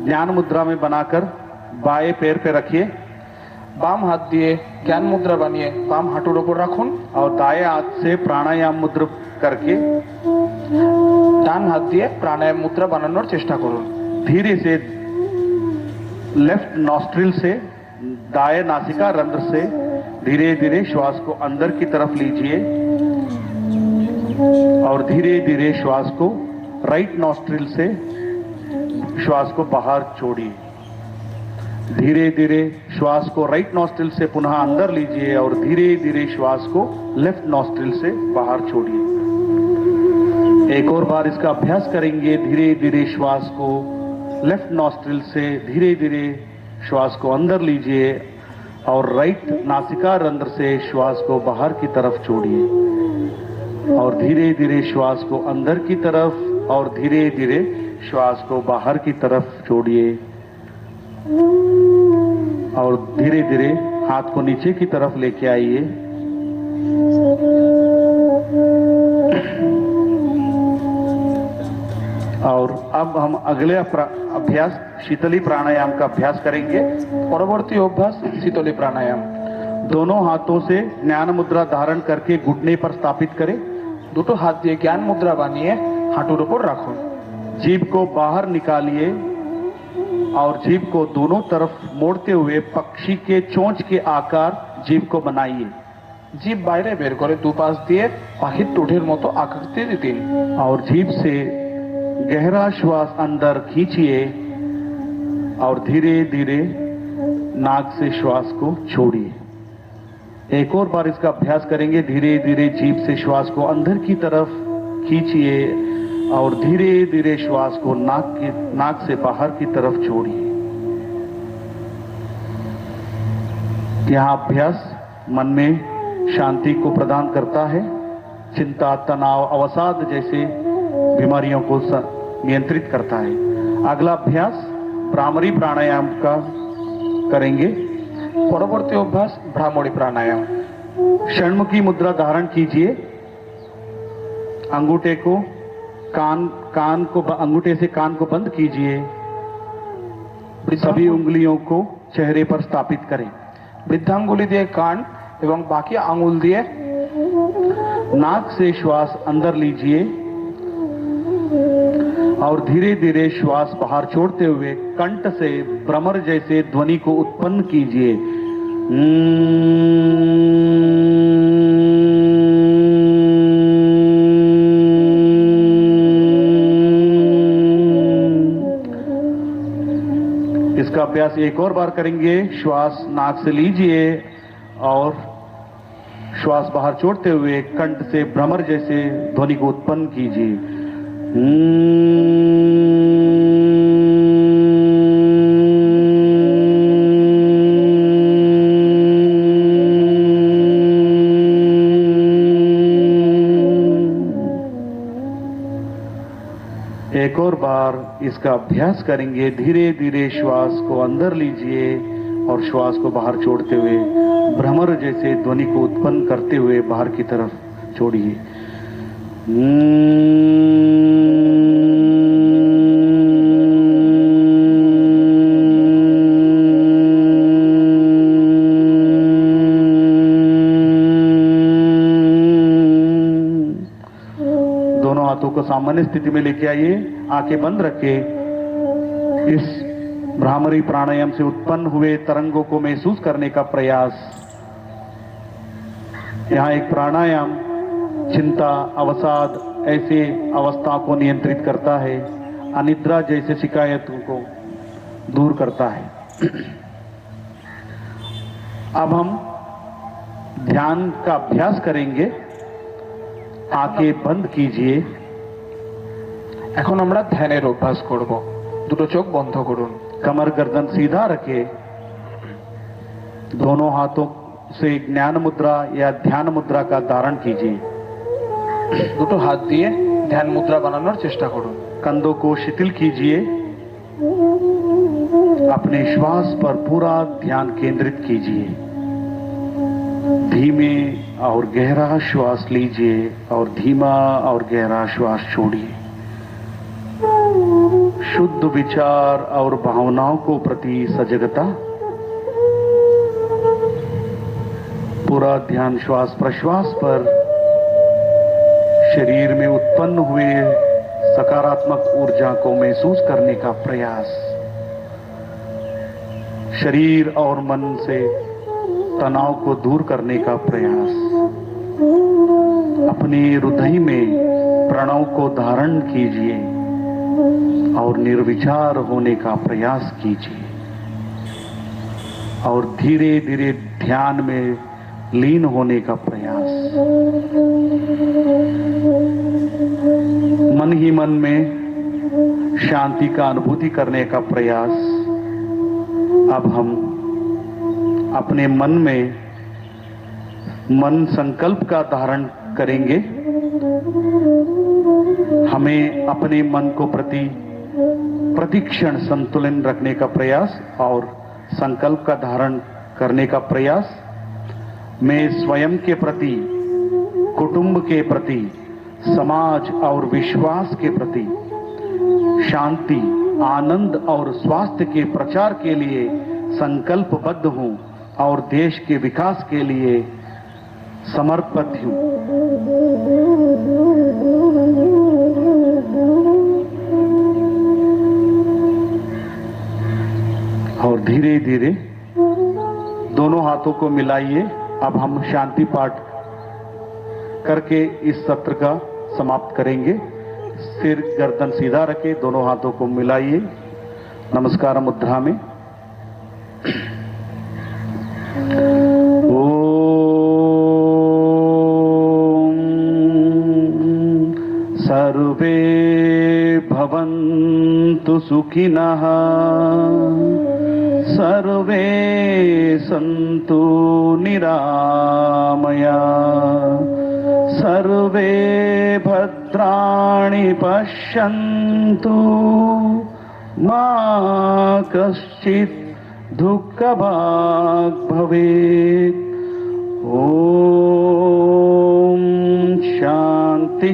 ध्यान मुद्रा में बनाकर बाएं पैर पे रखिए। বাম হাত দিয়ে জ্ঞান মুদ্রা বানিয়ে বাম হাঁটুর ওপর রাখুন। और दाएं हाथ से प्राणायाम मुद्रा करके ডান হাত দিয়ে প্রাণায়াম মুদ্রা বানানোর চেষ্টা করুন। धीरे से लेफ्ट नॉस्ट्रिल से दाएं नासिका रंध्र से धीरे धीरे श्वास को अंदर की तरफ लीजिए और धीरे धीरे श्वास को राइट नॉस्ट्रिल से श्वास को बाहर छोड़िए। धीरे धीरे श्वास को राइट नॉस्ट्रिल से पुनः अंदर लीजिए और धीरे धीरे श्वास को लेफ्ट नॉस्ट्रिल से बाहर छोड़िए। एक और बार इसका अभ्यास करेंगे। धीरे धीरे श्वास को लेफ्ट नॉस्ट्रिल से धीरे धीरे श्वास को अंदर लीजिए और राइट नासिका रंध्र से श्वास को बाहर की तरफ छोड़िए और धीरे धीरे श्वास को अंदर की तरफ और धीरे धीरे श्वास को बाहर की तरफ छोड़िए और धीरे धीरे हाथ को नीचे की तरफ लेके आइए। और अब हम अगले अभ्यास शीतली प्राणायाम का अभ्यास करेंगे। পরবর্তী অভ্যাস শীতলী প্রাণায়াম। दोनों हाथों से ज्ञान मुद्रा धारण करके घुटने पर स्थापित करें। দুটো হাত দিয়ে জ্ঞান মুদ্রা বানিয়ে হাঁটুর উপর রাখুন। जीभ को बाहर निकालिए और जीभ को दोनों तरफ मोड़ते हुए पक्षी के चोंच के आकार जीभ को बनाइए। জিভ বাইরে বের করে দুপাশ দিয়ে পাখির ঠোঁটের মতো আকৃতি দিন। और जीभ से गहरा श्वास अंदर खींचिए और धीरे धीरे नाक से श्वास को छोड़िए। एक और बार इसका अभ्यास करेंगे। धीरे धीरे जीभ से श्वास को अंदर की तरफ खींचिए और धीरे धीरे श्वास को नाक से बाहर की तरफ छोड़िए। यह अभ्यास मन में शांति को प्रदान करता है, चिंता, तनाव, अवसाद जैसे बीमारियों को नियंत्रित करता है। अगला अभ्यास भ्रामरी प्राणायाम का करेंगे। পরবর্তী অভ্যাস ভ্রামরী প্রাণায়াম। षण्मुखी मुद्रा धारण कीजिए। अंगूठे को अंगूठे से कान को बंद कीजिए। सभी उंगलियों को चेहरे पर स्थापित करें। বৃদ্ধাঙ্গুলি দিয়ে কান এবং বাকি আঙুল দিয়ে नाक से श्वास अंदर लीजिए और धीरे धीरे श्वास बाहर छोड़ते हुए कंठ से भ्रमर जैसे ध्वनि को उत्पन्न कीजिए। इसका अभ्यास एक और बार करेंगे। श्वास नाक से लीजिए और श्वास बाहर छोड़ते हुए कंठ से भ्रमर जैसे ध्वनि को उत्पन्न कीजिए। एक और बार इसका अभ्यास करेंगे। धीरे धीरे श्वास को अंदर लीजिए और श्वास को बाहर छोड़ते हुए भ्रमर जैसे ध्वनि को उत्पन्न करते हुए बाहर की तरफ छोड़िए। दोनों हाथों को सामान्य स्थिति में लेके आइए। आंखें बंद रखें। इस भ्रामरी प्राणायाम से उत्पन्न हुए तरंगों को महसूस करने का प्रयास। यहाँ एक प्राणायाम चिंता, अवसाद ऐसे अवस्था को नियंत्रित करता है, अनिद्रा जैसे शिकायतों को दूर करता है। अब हम ध्यान का अभ्यास करेंगे। आंखें बंद कीजिए। এখন আমরা ধ্যানের অভ্যাস করব। দুটো চোখ বন্ধ করুন। कमर गर्दन सीधा रखे। दोनों हाथों से ज्ञान मुद्रा या ध्यान मुद्रा का धारण कीजिए। দুটো হাত দিয়ে ধ্যান মুদ্রা বানানোর চেষ্টা করুন। कंधों को शिथिल कीजिए। अपने श्वास पर पूरा ध्यान केंद्रित कीजिए। धीमे और गहरा श्वास लीजिए और धीमा और गहरा श्वास छोड़िए। शुद्ध विचार और भावनाओं को प्रति सजगता। पूरा ध्यान श्वास प्रश्वास पर। शरीर में उत्पन्न हुए सकारात्मक ऊर्जा को महसूस करने का प्रयास। शरीर और मन से तनाव को दूर करने का प्रयास। अपने हृदय में प्रणव को धारण कीजिए और निर्विचार होने का प्रयास कीजिए और धीरे धीरे ध्यान में लीन होने का प्रयास। मन ही मन में शांति का अनुभूति करने का प्रयास। अब हम अपने मन में मन संकल्प का धारण करेंगे। हमें अपने मन को प्रतिक्षण संतुलन रखने का प्रयास और संकल्प का धारण करने का प्रयास। मैं स्वयं के प्रति, कुटुंब के प्रति, समाज और विश्वास के प्रति शांति, आनंद और स्वास्थ्य के प्रचार के लिए संकल्पबद्ध हूं और देश के विकास के लिए समर्पित हूं। और धीरे धीरे दोनों हाथों को मिलाइए। अब हम शांति पाठ करके इस सत्र का समाप्त करेंगे। सिर गर्दन सीधा रखे, दोनों हाथों को मिलाइए नमस्कार मुद्रा में। ओम सर्वे भवन्तु सुखिनः, सर्वे सन्तु निरामया, सर्वे भद्राणि पश्यन्तु, मा कश्चित् दुःखभाग् भवेत्। ओम शांति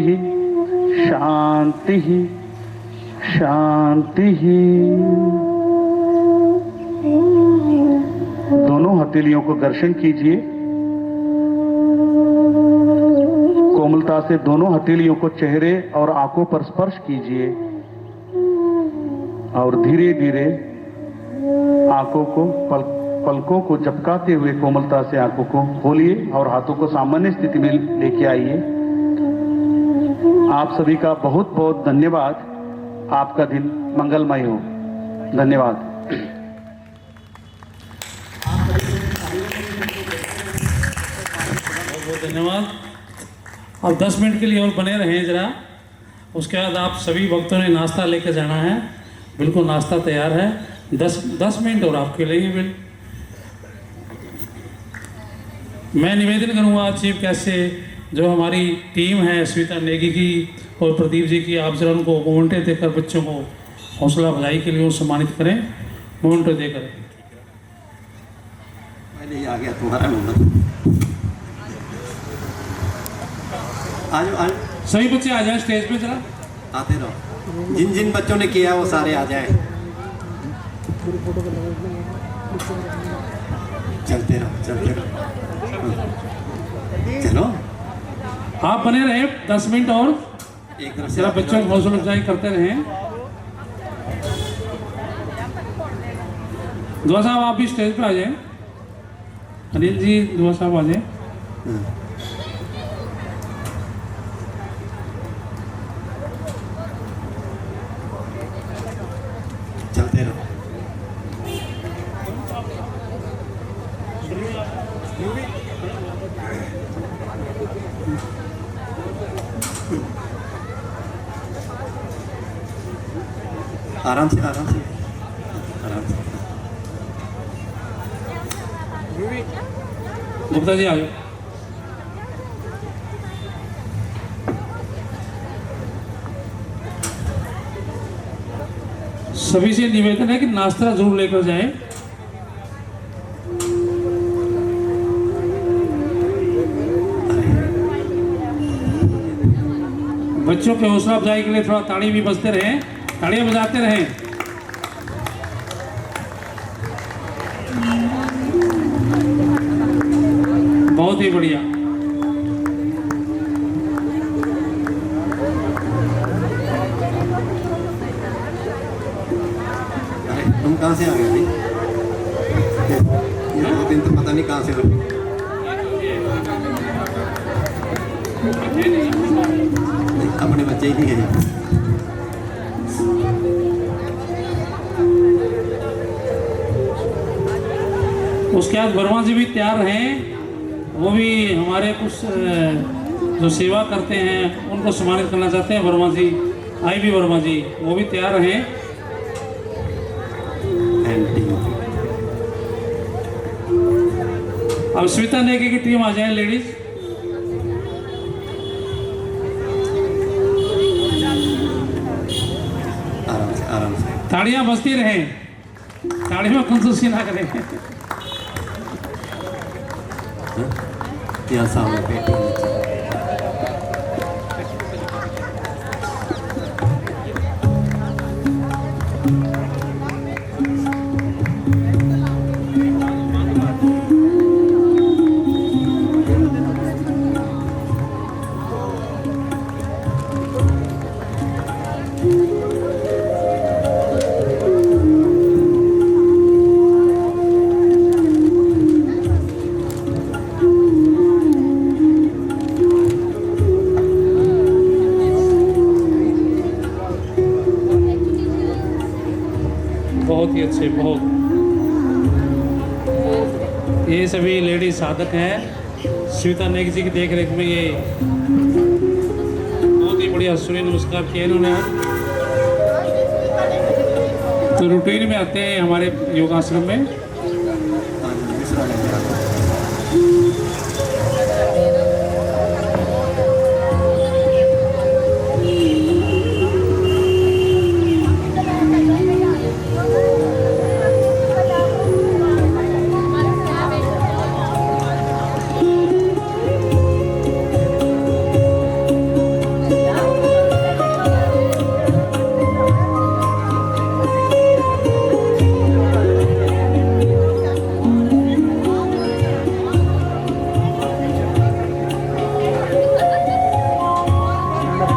शांति शांति। दोनों हथेलियों को घर्षण कीजिए। कोमलता से दोनों हथेलियों को चेहरे और आंखों पर स्पर्श कीजिए और धीरे धीरे आंखों को पलकों को झपकाते हुए कोमलता से आंखों को खोलिए और हाथों को सामान्य स्थिति में लेके आइए। आप सभी का बहुत बहुत धन्यवाद। आपका दिन मंगलमय हो। धन्यवाद। बहुत धन्यवाद। अब 10 मिनट के लिए और बने रहें जरा। उसके बाद आप सभी भक्तों ने नाश्ता लेकर जाना है। बिल्कुल नाश्ता तैयार है। 10 मिनट और आपके लिए बिल। मैं निवेदन करूंगा चीफ गेस्ट से, जो हमारी टीम है स्मिता नेगी की और प्रदीप जी की, आप जरा उनको मोमेंटे देकर बच्चों को हौसला अफजाई के लिए सम्मानित करें। मोमेंटे देकर। पहले ही आ गया तुम्हारा नंबर। आज सभी बच्चे आ जाएं स्टेज पे जरा। आते रहो। जिन जिन बच्चों ने किया वो सारे आ जाएं। चलते रहो चलते रहो। चलो आप बने रहे 10 मिनट और एक तरफ से जरा बच्चों को हौसला अफजाई करते रहें। दुआ साहब आप भी स्टेज पे आ जाएं। अनिल जी दुआ साहब आ जाएं। चलते रहो। आराम से आराम से आराम से। गुप्ता जी आ जाओ। सभी से निवेदन है कि नाश्ता जरूर लेकर जाएं। बच्चों के हौसला अफजाई के लिए थोड़ा ताड़ी भी बजते रहें, ताड़ियां बजाते रहें। बहुत ही बढ़िया। अरे तुम कहाँ से आ गए भाई? ये 2 दिन तो पता नहीं कहाँ से हो। अपने बच्चे ही नहीं हैं। उसके बाद वर्मा जी भी तैयार हैं। वो भी हमारे कुछ जो सेवा करते हैं उनको सम्मानित करना चाहते हैं। वर्मा जी, आई भी वर्मा जी, वो भी तैयार हैं। अब स्मिता नेगी की टीम आ जाए लेडीज। आराम से आराम से। ताड़ियां बजती रहें, ताड़ी में कंजूसी ना करें। यहाँ सामने पेटी नीचे। से बहुत। ये सभी लेडी साधक हैं। स्मिता नेगी जी की देख रेख में ये बहुत ही बढ़िया सूर्य नमस्कार किया इन्होंने। तो रूटीन में आते हैं हमारे योगाश्रम में।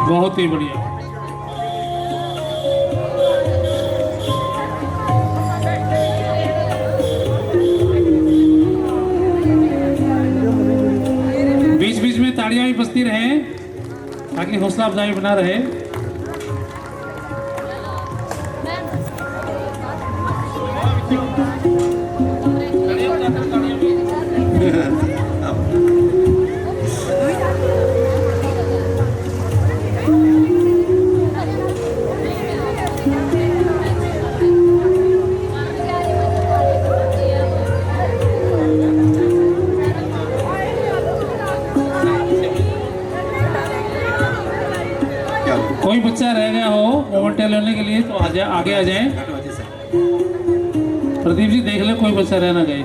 बहुत ही बढ़िया। बीच बीच में तालियां भी बजती रहे ताकि हौसला अफजाई बना रहे। कोई बच्चा रह गया हो मोमेंट लेने के लिए तो आगे आ जाए। प्रदीप जी देख ले कोई बच्चा रह ना गए।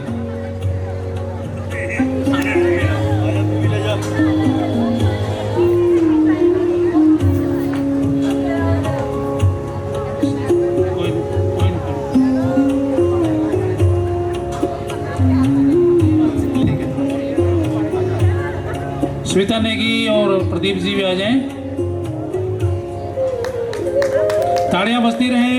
स्मिता नेगी और प्रदीप जी भी आ जाएं। ताड़ियां बजती रहे।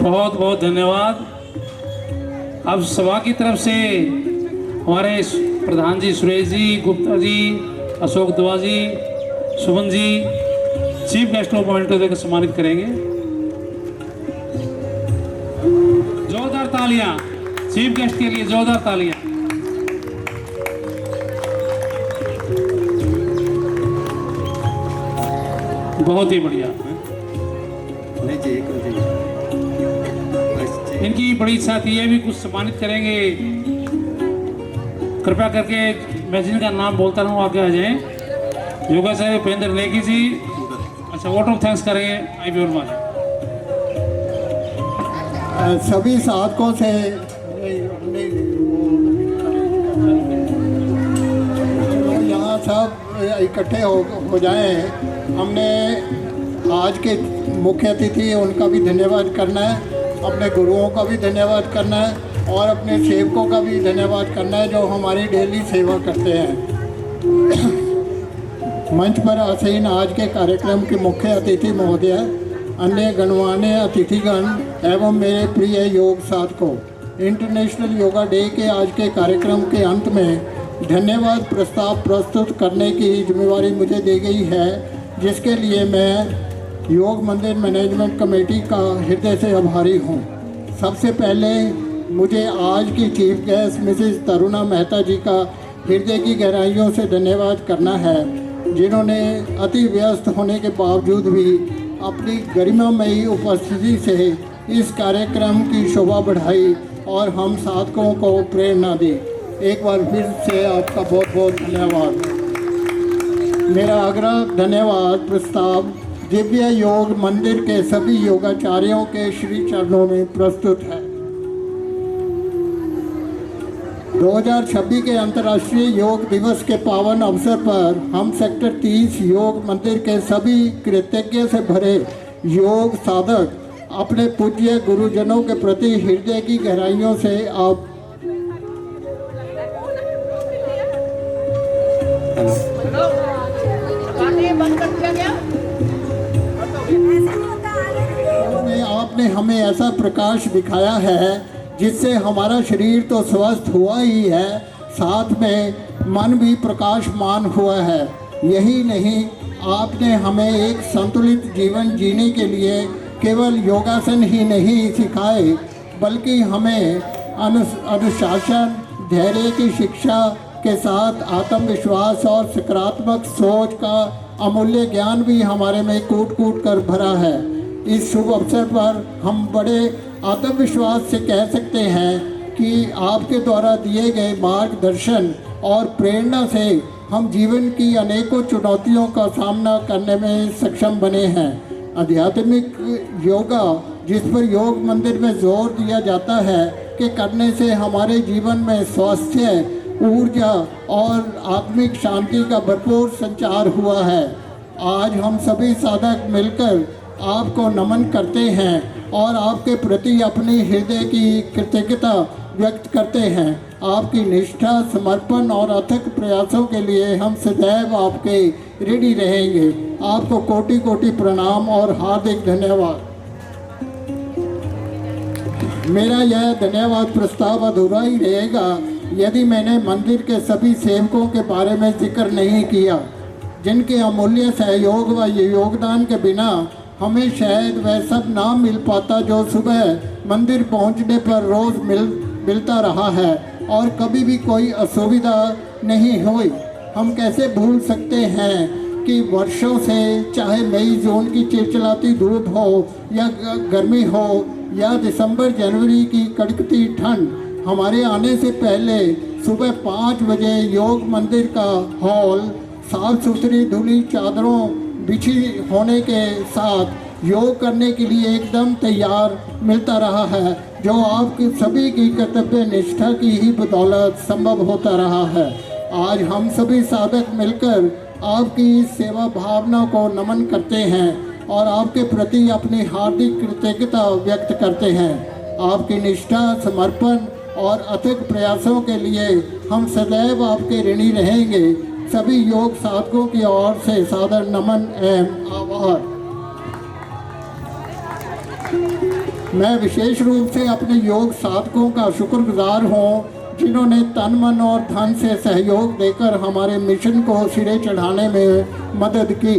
बहुत बहुत धन्यवाद। अब सभा की तरफ से हमारे प्रधान जी सुरेश जी, गुप्ता जी, अशोक दुआ जी, Suman ji chief guest of honour देकर सम्मानित करेंगे। जोरदार तालियां चीफ गेस्ट के लिए, जोरदार तालियां। बहुत ही बढ़िया। इनकी बड़ी इच्छा थी, ये भी कुछ सम्मानित करेंगे। कृपया करके मैं जिनका नाम बोलता रहूँ आगे आ जाएं। योगाचार्य उपेंद्र नेगी जी, अच्छा वोट ऑफ थैंक्स करेंगे। आई बी वर्मा। सभी साधकों से यहाँ सब इकट्ठे हो जाएं। हमने आज के मुख्य अतिथि उनका भी धन्यवाद करना है, अपने गुरुओं का भी धन्यवाद करना है और अपने सेवकों का भी धन्यवाद करना है जो हमारी डेली सेवा करते हैं। मंच पर आसीन आज के कार्यक्रम के मुख्य अतिथि महोदय, अन्य गणमान्य अतिथिगण एवं मेरे प्रिय योग साधकों, इंटरनेशनल योगा डे के आज के कार्यक्रम के अंत में धन्यवाद प्रस्ताव प्रस्तुत करने की जिम्मेवारी मुझे दी गई है, जिसके लिए मैं योग मंदिर मैनेजमेंट कमेटी का हृदय से आभारी हूँ। सबसे पहले मुझे आज की chief guest Mrs Taruna Mehta ji का हृदय की गहराइयों से धन्यवाद करना है, जिन्होंने अति व्यस्त होने के बावजूद भी अपनी गरिमामयी उपस्थिति से इस कार्यक्रम की शोभा बढ़ाई और हम साधकों को प्रेरणा दी। एक बार फिर से आपका बहुत बहुत धन्यवाद। मेरा आग्रह धन्यवाद प्रस्ताव दिव्य योग मंदिर के सभी योगाचार्यों के श्री चरणों में प्रस्तुत है। 2026 के अंतर्राष्ट्रीय योग दिवस के पावन अवसर पर हम सेक्टर 30 योग मंदिर के सभी कृतज्ञ से भरे योग साधक अपने पूज्य गुरुजनों के प्रति हृदय की गहराइयों से आप बंद कर दिया गया। प्रकाश दिखाया है, जिससे हमारा शरीर तो स्वस्थ हुआ ही है, साथ में मन भी प्रकाशमान हुआ है। यही नहीं, आपने हमें एक संतुलित जीवन जीने के लिए केवल योगासन ही नहीं सिखाए, बल्कि हमें अनुशासन, धैर्य की शिक्षा के साथ आत्मविश्वास और सकारात्मक सोच का अमूल्य ज्ञान भी हमारे में कूट कूट कर भरा है। इस शुभ अवसर पर हम बड़े आत्मविश्वास से कह सकते हैं कि आपके द्वारा दिए गए मार्गदर्शन और प्रेरणा से हम जीवन की अनेकों चुनौतियों का सामना करने में सक्षम बने हैं। आध्यात्मिक योगा, जिस पर योग मंदिर में जोर दिया जाता है कि करने से हमारे जीवन में स्वास्थ्य, ऊर्जा और आत्मिक शांति का भरपूर संचार हुआ है। आज हम सभी साधक मिलकर आपको नमन करते हैं और आपके प्रति अपनी हृदय की कृतज्ञता व्यक्त करते हैं। आपकी निष्ठा, समर्पण और अथक प्रयासों के लिए हम सदैव आपके ऋणी रहेंगे। आपको कोटि कोटि प्रणाम और हार्दिक धन्यवाद। मेरा यह धन्यवाद प्रस्ताव अधूरा ही रहेगा यदि मैंने मंदिर के सभी सेवकों के बारे में जिक्र नहीं किया, जिनके अमूल्य सहयोग व योगदान के बिना हमें शायद वह सब ना मिल पाता जो सुबह मंदिर पहुंचने पर रोज़ मिलता रहा है और कभी भी कोई असुविधा नहीं हुई। हम कैसे भूल सकते हैं कि वर्षों से, चाहे मई जून की चिलचिलाती धूप हो या गर्मी हो या दिसंबर जनवरी की कड़कती ठंड, हमारे आने से पहले सुबह 5 बजे योग मंदिर का हॉल साफ सुथरी धुली चादरों बिछी होने के साथ योग करने के लिए एकदम तैयार मिलता रहा है, जो आपकी सभी की कर्तव्य निष्ठा की ही बदौलत संभव होता रहा है। आज हम सभी साधक मिलकर आपकी इस सेवा भावना को नमन करते हैं और आपके प्रति अपनी हार्दिक कृतज्ञता व्यक्त करते हैं। आपकी निष्ठा, समर्पण और अथक प्रयासों के लिए हम सदैव आपके ऋणी रहेंगे। सभी योग साधकों की ओर से सादर नमन एवं आभार। मैं विशेष रूप से अपने योग साधकों का शुक्रगुजार हूँ, जिन्होंने तन मन और धन से सहयोग देकर हमारे मिशन को सिरे चढ़ाने में मदद की।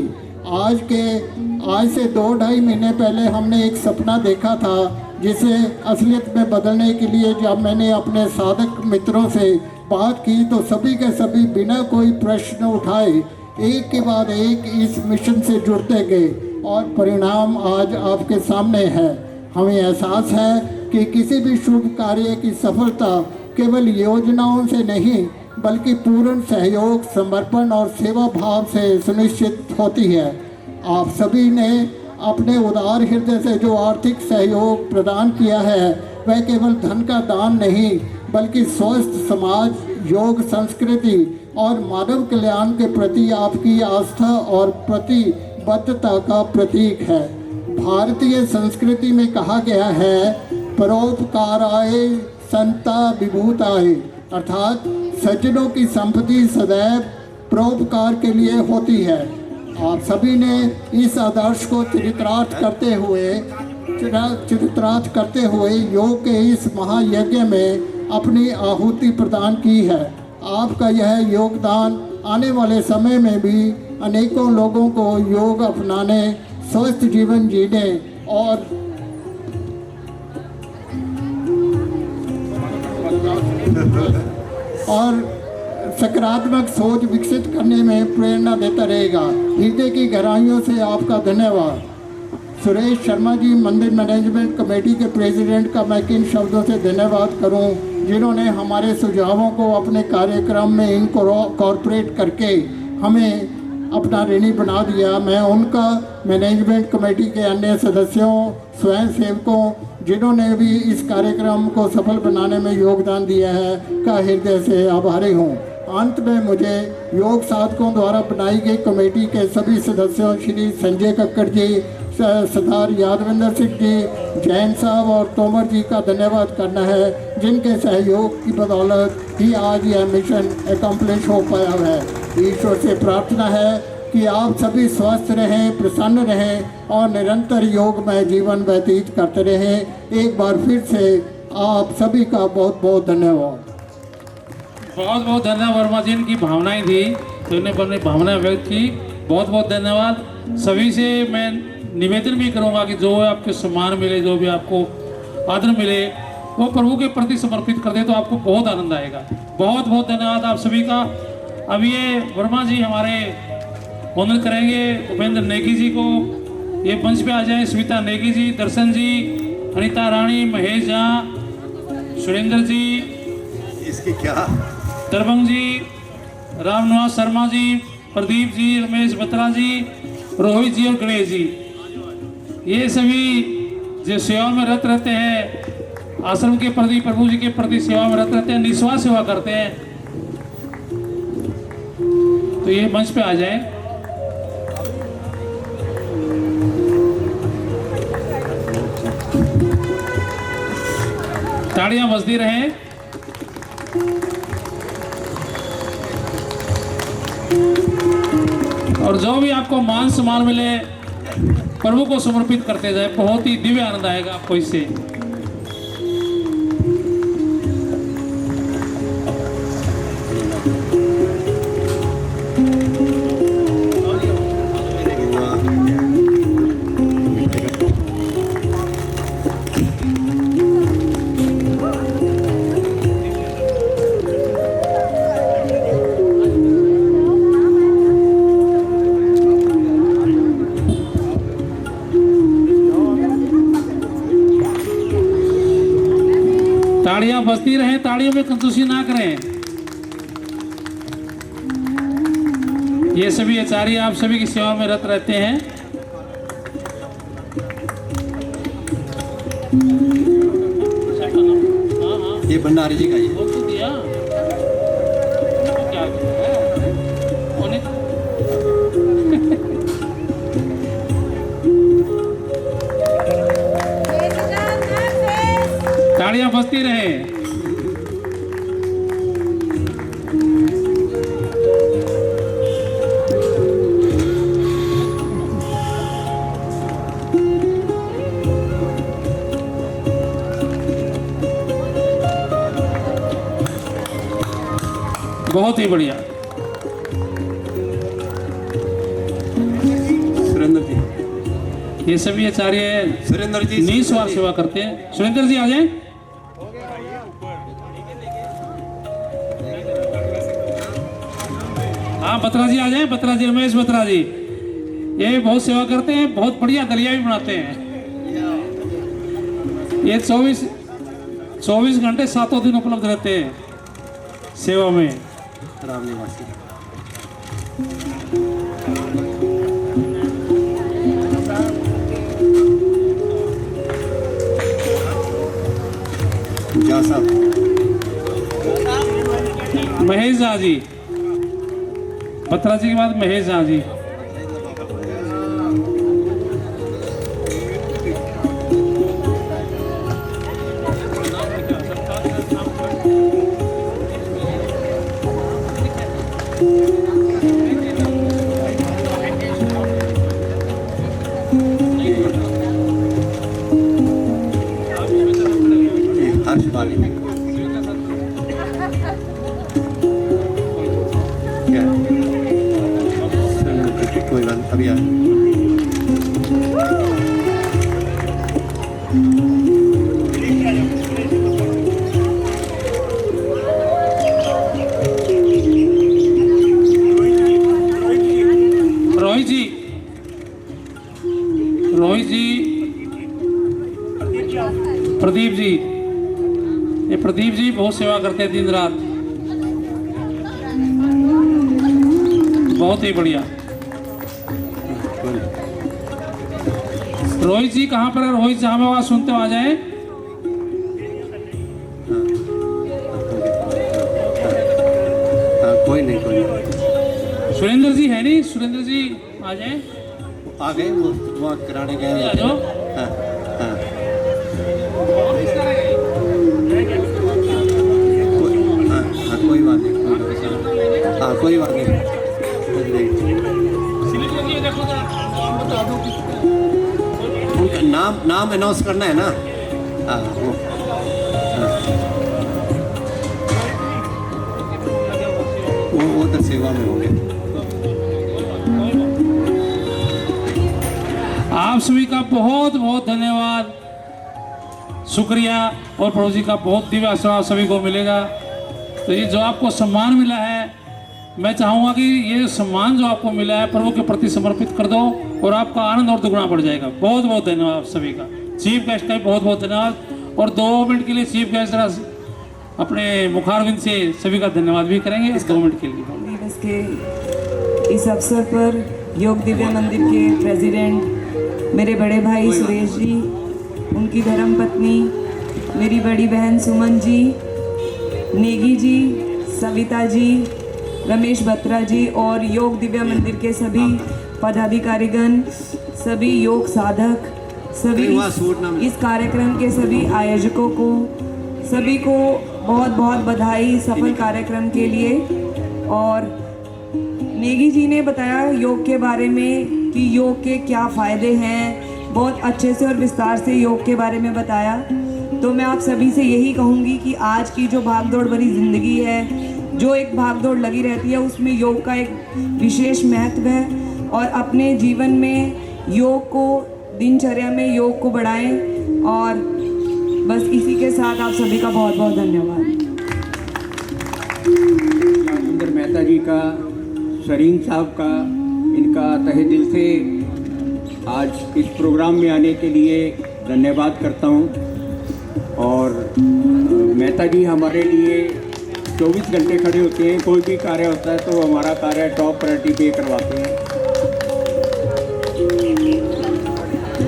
आज से 2-2.5 महीने पहले हमने एक सपना देखा था, जिसे असलियत में बदलने के लिए जब मैंने अपने साधक मित्रों से बात की तो सभी के सभी बिना कोई प्रश्न उठाए एक के बाद एक इस मिशन से जुड़ते गए और परिणाम आज आपके सामने है। हमें एहसास है कि किसी भी शुभ कार्य की सफलता केवल योजनाओं से नहीं, बल्कि पूर्ण सहयोग, समर्पण और सेवा भाव से सुनिश्चित होती है। आप सभी ने अपने उदार हृदय से जो आर्थिक सहयोग प्रदान किया है, वह केवल धन का दान नहीं, बल्कि स्वस्थ समाज, योग संस्कृति और मानव कल्याण के प्रति आपकी आस्था और प्रतिबद्धता का प्रतीक है। भारतीय संस्कृति में कहा गया है, परोपकाराय संता विभूताय, अर्थात सज्जनों की संपत्ति सदैव परोपकार के लिए होती है। आप सभी ने इस आदर्श को चरितार्थ करते हुए योग के इस महायज्ञ में अपनी आहुति प्रदान की है। आपका यह योगदान आने वाले समय में भी अनेकों लोगों को योग अपनाने, स्वस्थ जीवन जीने और सकारात्मक सोच विकसित करने में प्रेरणा देता रहेगा। हृदय की गहराइयों से आपका धन्यवाद। सुरेश शर्मा जी, मंदिर मैनेजमेंट कमेटी के प्रेसिडेंट का मैं किन शब्दों से धन्यवाद करूं, जिन्होंने हमारे सुझावों को अपने कार्यक्रम में इनकॉर्पोरेट करके हमें अपना ऋणी बना दिया। मैं उनका, मैनेजमेंट कमेटी के अन्य सदस्यों, स्वयं सेवकों, जिन्होंने भी इस कार्यक्रम को सफल बनाने में योगदान दिया है, का हृदय से आभारी हूँ। अंत में मुझे योग साधकों द्वारा बनाई गई कमेटी के सभी सदस्यों, श्री संजय कक्कड़ जी, सरदार यादविंदर सिंह जी, जैन साहब और तोमर जी का धन्यवाद करना है, जिनके सहयोग की बदौलत ही आज यह मिशन एकम्प्लिश हो पाया है। ईश्वर से प्रार्थना है कि आप सभी स्वस्थ रहें, प्रसन्न रहें और निरंतर योग में जीवन व्यतीत करते रहें। एक बार फिर से आप सभी का बहुत बहुत धन्यवाद। बहुत बहुत धन्यवाद वर्मा जी, इनकी भावनाएं थी तो इन्हें अपनी भावनाएं व्यक्त की। बहुत बहुत धन्यवाद। सभी से मैं निवेदन भी करूंगा कि जो आपको सम्मान मिले, जो भी आपको आदर मिले, वो प्रभु के प्रति समर्पित कर दे तो आपको बहुत आनंद आएगा। बहुत बहुत धन्यवाद आप सभी का। अब ये वर्मा जी हमारे वंदन करेंगे उपेंद्र नेगी जी को। ये मंच पे आ जाए। स्मिता नेगी जी, दर्शन जी, अनिता रानी, महेश झा, सुरेंद्र जी, इसकी क्या दरबंग जी, रामनिवास शर्मा जी, प्रदीप जी, रमेश बत्रा जी, रोहित जी और गणेश जी, ये सभी जो सेवा में रत रहते हैं, आश्रम के प्रति, प्रभु जी के प्रति सेवा में रत रहते हैं, निस्वार्थ सेवा करते हैं, तो ये मंच पे आ जाए। ताड़ियां बजती रहें। और जो भी आपको मान सम्मान मिले प्रभु को समर्पित करते जाए। बहुत ही दिव्य आनंद आएगा आपको इससे। ताड़ियां बजती रहें, ताड़ियों में कंजूसी ना करें। ये सभी आचार्य आप सभी की सेवा में रत रहते हैं। ये भंडारी जी का ये बोल तो दिया क्या ताड़ियां बजती रहे। बहुत ही बढ़िया। सुरेंद्र जी, ये सभी आचार्य सुरेंद्र जी निस्वार्थ सेवा करते हैं। सुरेंद्र जी आ जाएं। हाँ बत्रा जी आ जाएं। बत्रा जी, रमेश बत्रा जी, ये बहुत सेवा करते हैं, बहुत बढ़िया दलिया भी बनाते हैं। ये 24 घंटे 7 दिन उपलब्ध रहते हैं सेवा में। राम निवासी जा साहब, महेश झा जी, बत्रा जी के बाद महेश झा जी। हर्ष बाली क्या कोई बात अभी आए। रोहित जी, प्रदीप जी, ये प्रदीप जी बहुत सेवा करते हैं दिन रात। बहुत ही बढ़िया। रोहित जी कहाँ पर है? रोहित जी हमें आवाज सुनते हो आ जाए। कोई नहीं कोई नहीं। सुरेंद्र जी है नहीं? सुरेंद्र जी आ जाए। आ गए वो वहाँ कराने गए। आ जाओ। हाँ हाँ हाँ कोई बात नहीं। हाँ कोई बात नहीं। नाम अनाउंस करना है ना। हाँ वो वो तो सेवा में हो गया। आप सभी का बहुत बहुत धन्यवाद, शुक्रिया। और पड़ोसी का बहुत दिव्य आशीर्वाद सभी को मिलेगा। तो ये जो आपको सम्मान मिला है, मैं चाहूँगा कि ये सम्मान जो आपको मिला है प्रभु के प्रति समर्पित कर दो और आपका आनंद और दुगुना बढ़ जाएगा। बहुत बहुत धन्यवाद आप सभी का। चीफ गेस्ट का भी बहुत बहुत धन्यवाद। और 2 मिनट के लिए चीफ गेस्ट अपने मुखारविंद से सभी का धन्यवाद भी करेंगे। इस 2 मिनट के लिए दिवस के इस अवसर पर योग दिव्य मंदिर के प्रेसिडेंट मेरे बड़े भाई सुरेश जी, उनकी धर्मपत्नी मेरी बड़ी बहन सुमन जी, नेगी जी, सविता जी, रमेश बत्रा जी और योग दिव्या मंदिर के सभी पदाधिकारीगण, सभी योग साधक, सभी इस कार्यक्रम के सभी आयोजकों को, सभी को बहुत बहुत बधाई सफल कार्यक्रम के लिए। और नेगी जी ने बताया योग के बारे में कि योग के क्या फ़ायदे हैं, बहुत अच्छे से और विस्तार से योग के बारे में बताया। तो मैं आप सभी से यही कहूँगी कि आज की जो भागदौड़ भरी ज़िंदगी है, जो एक भागदौड़ लगी रहती है, उसमें योग का एक विशेष महत्व है। और अपने जीवन में योग को, दिनचर्या में योग को बढ़ाएं। और बस इसी के साथ आप सभी का बहुत बहुत धन्यवाद। सुंदर मेहता जी का, शरीन साहब का, इनका तहे दिल से आज इस प्रोग्राम में आने के लिए धन्यवाद करता हूँ। और मेहता जी हमारे लिए 24 घंटे खड़े होते हैं। कोई भी कार्य होता है तो हमारा कार्य टॉप प्रायोरिटी पे करवाते हैं।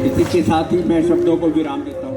इसी के साथ ही मैं शब्दों को विराम देता हूँ।